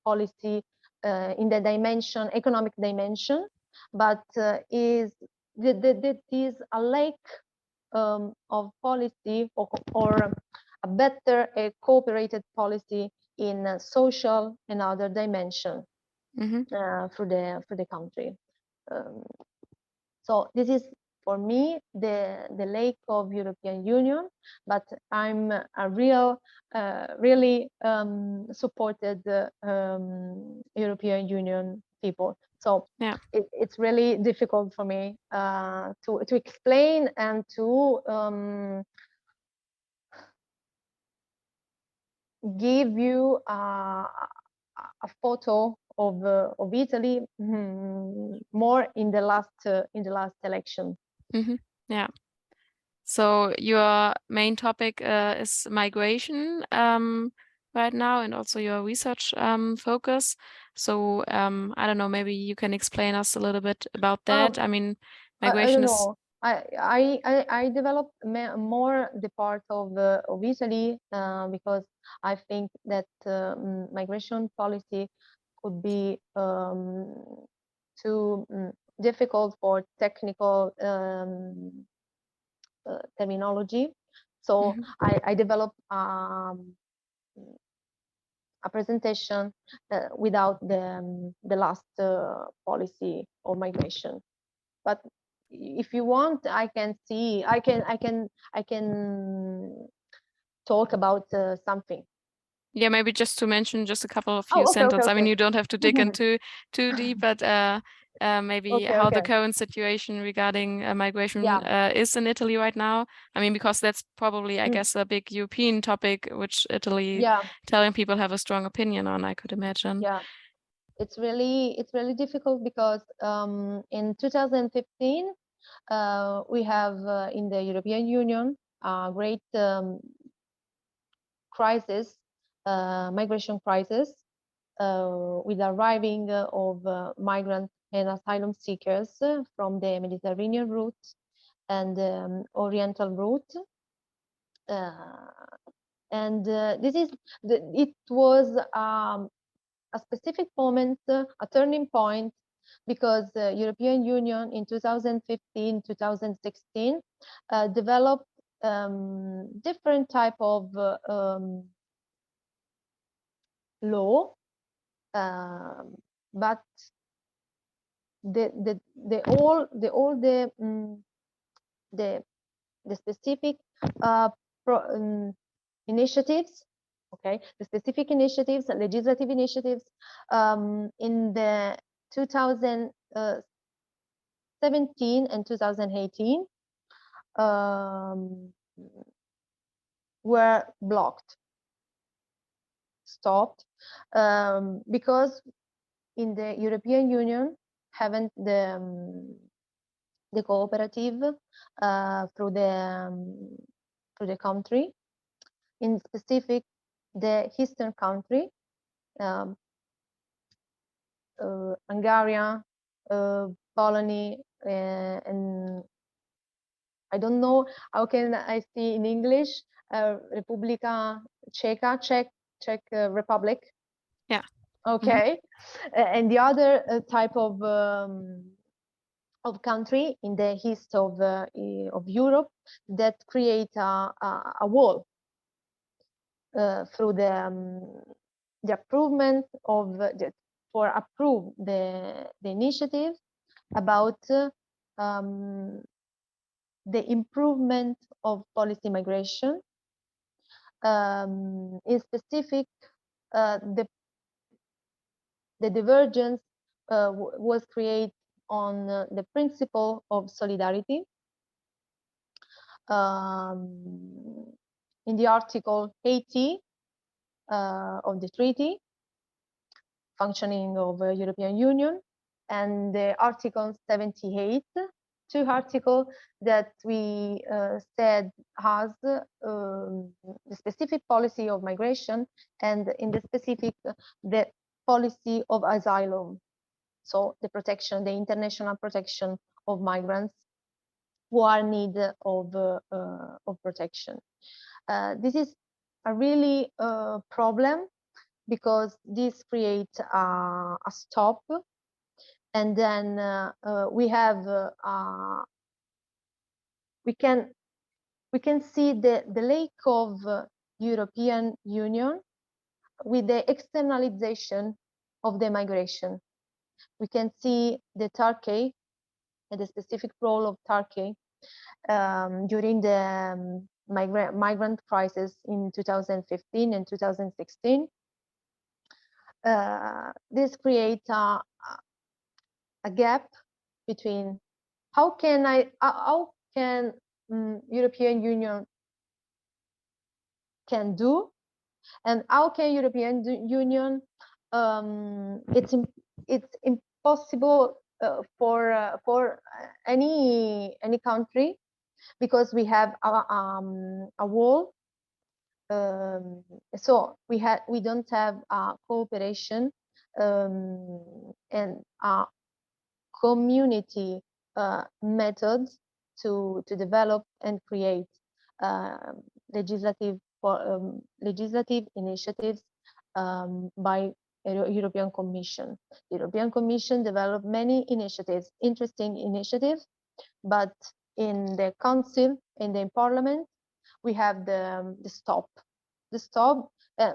policy in the economic dimension, but is that is a lack of policy or a better cooperated policy in social and other dimension for the country. So this is for me the lack of European Union, but I'm a really supported European Union people. So yeah, it's really difficult for me to explain and to give you a photo of Italy more in the last election. Yeah. So your main topic is migration right now, and also your research focus. So I don't know, maybe you can explain us a little bit about that. I mean, I migration don't is. know. I developed more the part of Italy because I think that migration policy could be too difficult for technical terminology. So I developed a presentation without the last policy of migration. But if you want, I can talk about something. Yeah, maybe just to mention just a couple of few Oh, okay, okay, sentences. I mean, okay. you don't have to dig into too deep, but maybe Okay, how the okay. current situation regarding migration Yeah. is in Italy right now. I mean, because that's probably, I guess, a big European topic, which Italy Yeah, Italian people have a strong opinion on, I could imagine. yeah. It's really difficult because in 2015 we have in the European Union a great crisis, migration crisis, with arriving of migrant and asylum seekers from the Mediterranean route and Oriental route. And it was a specific moment, a turning point, because the European Union in 2015, 2016 developed different type of law, but the specific initiatives, okay, the specific initiatives, legislative initiatives in the 2017 and 2018 were blocked, stopped, because in the European Union haven't the cooperative through the country, in specific the eastern country, Hungary, Poland, and I don't know how can I see in English, Republika Czech, Czech Republic. Yeah. Okay. And the other type of country in the east of Europe that create a wall through the approval of approve the initiative about the improvement of policy migration. In specific, the divergence was created on the principle of solidarity. In the Article 80 of the Treaty functioning of the European Union, and the Article 78, two articles that we said has the specific policy of migration, and in the specific the policy of asylum, so the protection, the international protection of migrants who are in need of protection. This is a really problem, because this creates a stop, and then we have we can see the lack of European Union with the externalization of the migration. We can see the Turkey and the specific role of Turkey during the migrant crisis in 2015 and 2016. This creates a gap between how can European Union can do, and how can European Union it's impossible for any country, because we have a wall, so we don't have cooperation and community methods to develop and create legislative initiatives by European Commission. The European Commission developed many initiatives, interesting initiatives, but in the Council, in the Parliament, we have the stop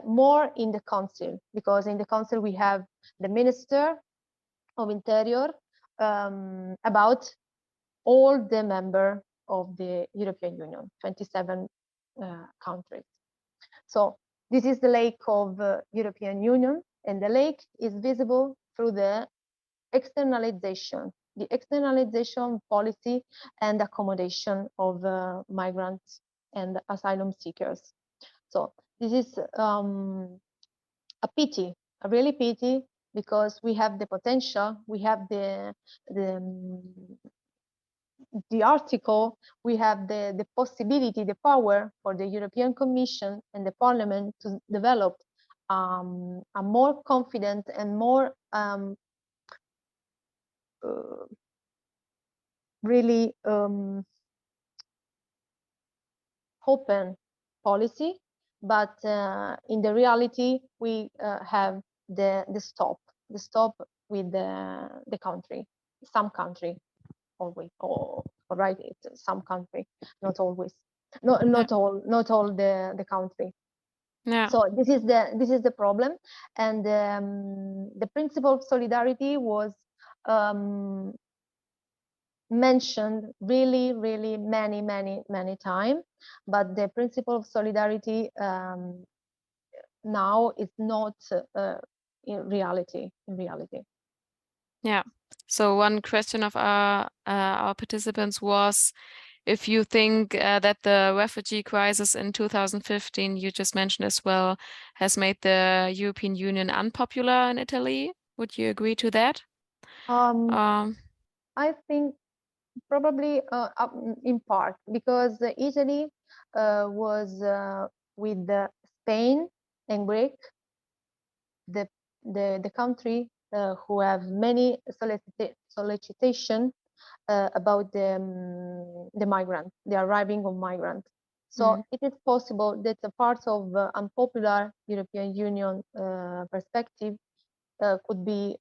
more in the Council, because in the Council we have the Minister of Interior about all the members of the European Union, 27 countries. So this is the lack of European Union, and the lack is visible through the externalization policy and accommodation of migrants and asylum seekers. So this is a pity, a really pity, because we have the potential, we have the article, we have the possibility, the power for the European Commission and the Parliament to develop a more confident and more really open policy, but in the reality we have the stop with the country, some country, always, or right, it's some country, not always, not all the country. Yeah. So this is the problem, and the principle of solidarity was mentioned really many times, but the principle of solidarity now is not in reality. Yeah. So one question of our participants was if you think that the refugee crisis in 2015, you just mentioned as well, has made the European Union unpopular in Italy. Would you agree to that? I think probably in part because Italy was with Spain and Greek, the country who have many solicitation about the migrant, the arriving of migrants. So it is possible that a part of unpopular European Union perspective could be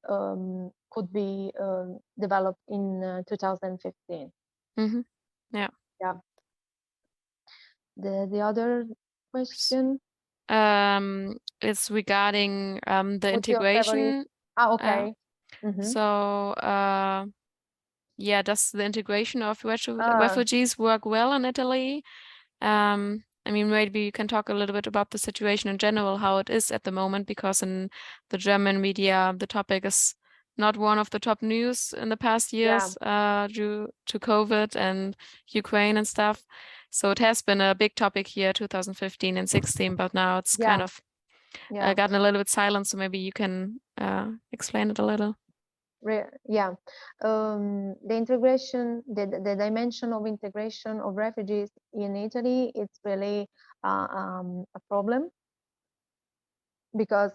developed in 2015. Yeah. Yeah. The other question is regarding the what's your favorite? integration. Okay. So yeah, does the integration of refugees work well in Italy? I mean, maybe you can talk a little bit about the situation in general, how it is at the moment, because in the German media, the topic is not one of the top news in the past years due to COVID and Ukraine and stuff. So it has been a big topic here, 2015 and 16, but now it's kind of gotten a little bit silent. So maybe you can explain it a little. Yeah, the integration, the dimension of integration of refugees in Italy, it's really a problem because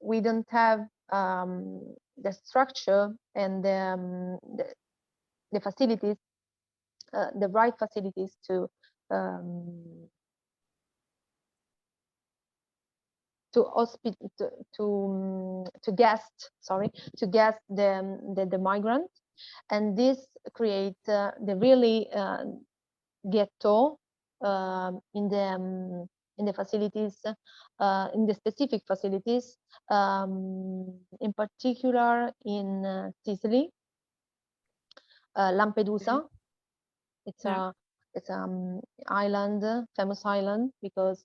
we don't have the structure and the facilities, the right facilities to guest the migrant, and this create the really ghetto in the facilities, in the specific facilities, in particular in Sicily, Lampedusa. It's island, famous island, because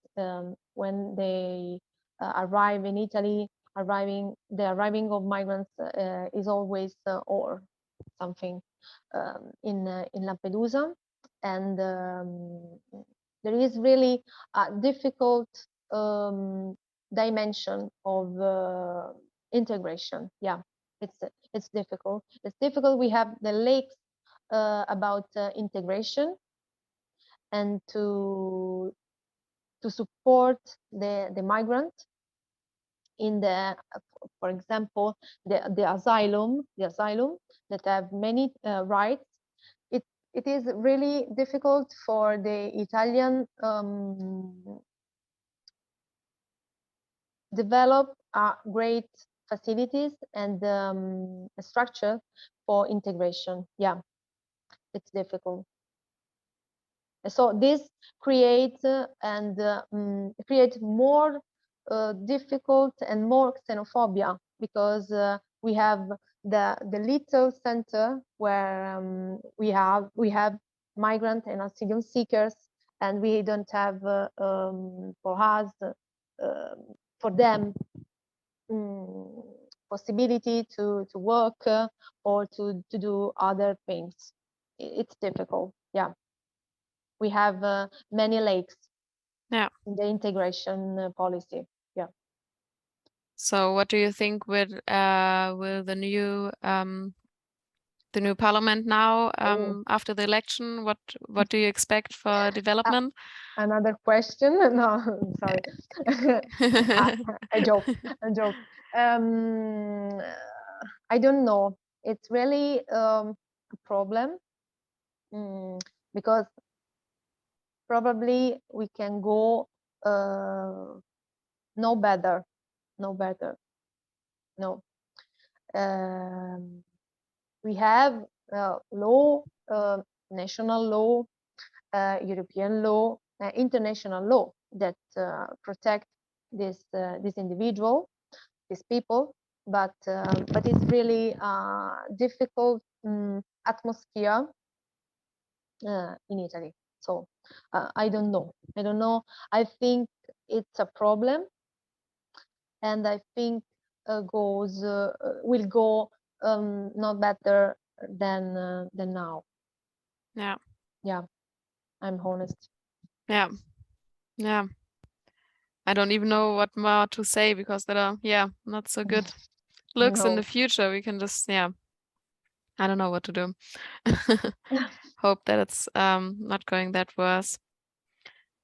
when they arrive in Italy, the arriving of migrants is always or something in Lampedusa, and there is really a difficult dimension of integration. Yeah, it's difficult. It's difficult. We have the lakes about integration and to support the migrant in the, for example, the asylum that have many rights. It is really difficult for the Italian develop great facilities and a structure for integration. Yeah, it's difficult. So this creates creates more difficult and more xenophobia, because we have the little center where we have migrant and asylum seekers, and we don't have for us for them possibility to work or to do other things. It's difficult. Yeah. We have many lakes in the integration policy. Yeah. So what do you think with the new parliament now after the election? What do you expect for development? Another question? No, sorry. A joke. I don't know. It's really a problem because probably we can go no better. No. We have law, national law, European law, international law that protect this individual, these people. but it's really difficult atmosphere in Italy. So I don't know. I think it's a problem, and I think will go not better than now. Yeah. Yeah, I'm honest. Yeah. Yeah. I don't even know what more to say because there are, not so good looks in the No. future. We can just, I don't know what to do. Hope that it's not going that worse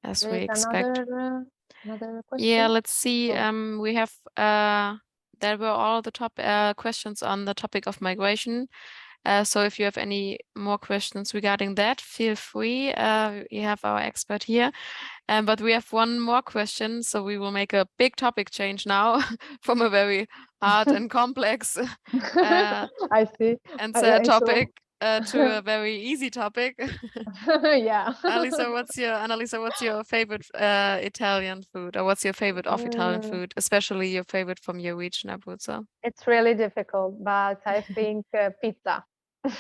as There we is expect. another Yeah, question. let's see. Oh. We have there were all the top questions on the topic of migration. So if you have any more questions regarding that, feel free. We have our expert here. But we have one more question, so we will make a big topic change now from a very hard and complex I see. and sad I saw. topic to a very easy topic. Yeah. Annalisa, what's your favorite Italian food, or what's your favorite of Italian food, especially your favorite from your region, Abruzzo? It's really difficult, but I think pizza.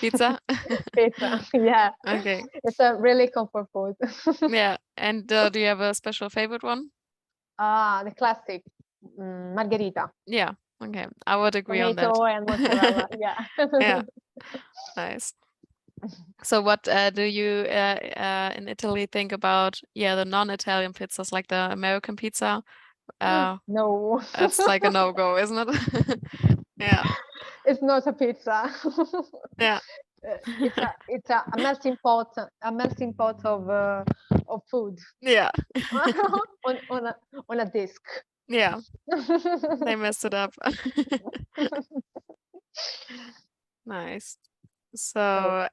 Pizza? Pizza, yeah. Okay. It's a really comfort food. Yeah. And do you have a special favorite one? The classic margherita, Yeah. Okay. I would agree on that. tomato and mozzarella. Yeah. Yeah. Nice. So what do you in Italy think about, the non-Italian pizzas, like the American pizza? No. It's like a no-go, isn't it? Yeah. It's not a pizza. Yeah. It's a melting pot, of food Yeah. on a disc. Yeah. They messed it up. Nice. So,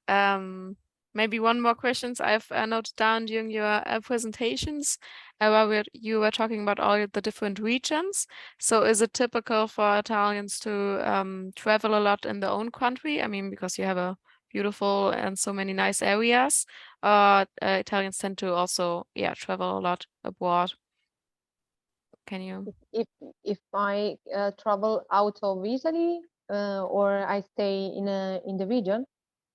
maybe one more questions I've noted down during your presentations, while you were talking about all the different regions. So is it typical for Italians to travel a lot in their own country? I mean, because you have a beautiful and so many nice areas. Italians tend to also, travel a lot abroad. Can you? If I travel out of Italy, or I stay in the region,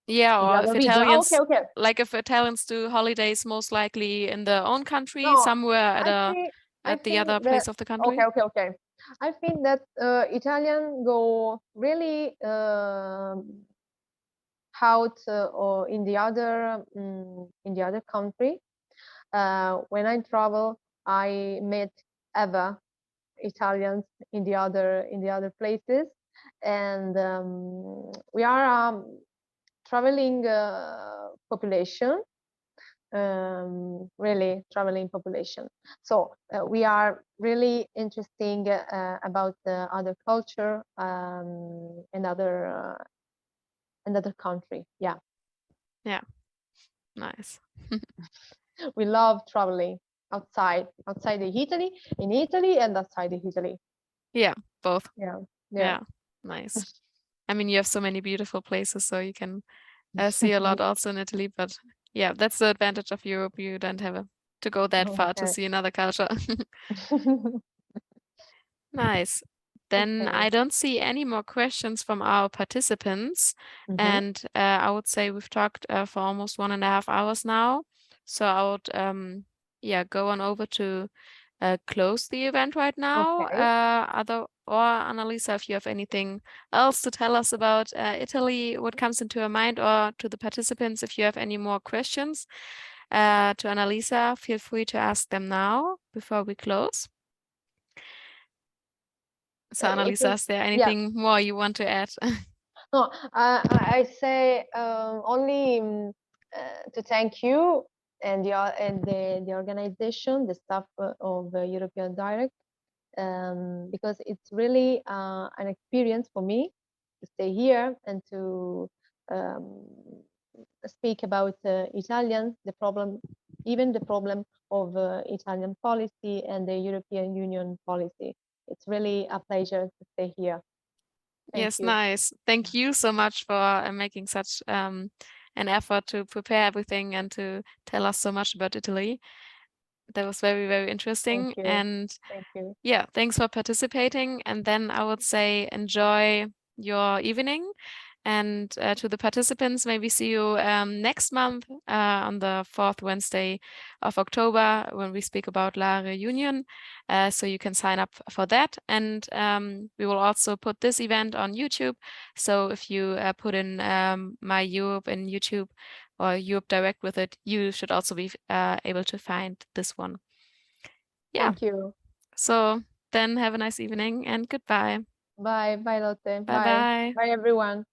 Yeah, in the or if other region. Oh, okay, Italians, okay. like if Italians do holidays most likely in their own country, No, somewhere I at the other think that place of the okay, country. okay. I think that Italian go really out or in the other country. When I travel, I met ever Italians in the other places, and we are traveling population, really traveling population. So we are really interesting about the other culture, and other country. Yeah, Yeah, nice. we love traveling outside Italy, in Italy, and outside Italy. Yeah, both. Yeah, Yeah, nice. I mean, you have so many beautiful places, so you can see a lot also in Italy. But yeah, that's the advantage of Europe. You don't have to go that far to Okay. see another culture. Nice. Then Okay. I don't see any more questions from our participants. Mhm. And I would say we've talked for almost 1.5 hours now. So I would, go on over to close the event right now. Okay. Annalisa, if you have anything else to tell us about Italy, what comes into your mind, or to the participants, if you have any more questions to Annalisa, feel free to ask them now before we close. So Annalisa, is there Yeah. anything more you want to add? No, I say only to thank you and the organization, the staff of European Direct, because it's really an experience for me to stay here and to um, speak about Italians, even the problem of Italian policy and the European Union policy. It's really a pleasure to stay here. Thank Yes, you. nice. Thank you so much for making such an effort to prepare everything and to tell us so much about Italy. That was very, very interesting. Thank you. And Thank you. yeah, thanks for participating. And then I would say enjoy your evening. And to the participants, maybe see you next month on the 4th Wednesday of October when we speak about La Reunion. So you can sign up for that. And we will also put this event on YouTube. So if you put in My Europe in YouTube or Europe Direct with it, you should also be able to find this one. Yeah. Thank you. So then have a nice evening and goodbye. Bye. Bye, Lotte. Bye bye. Bye, everyone.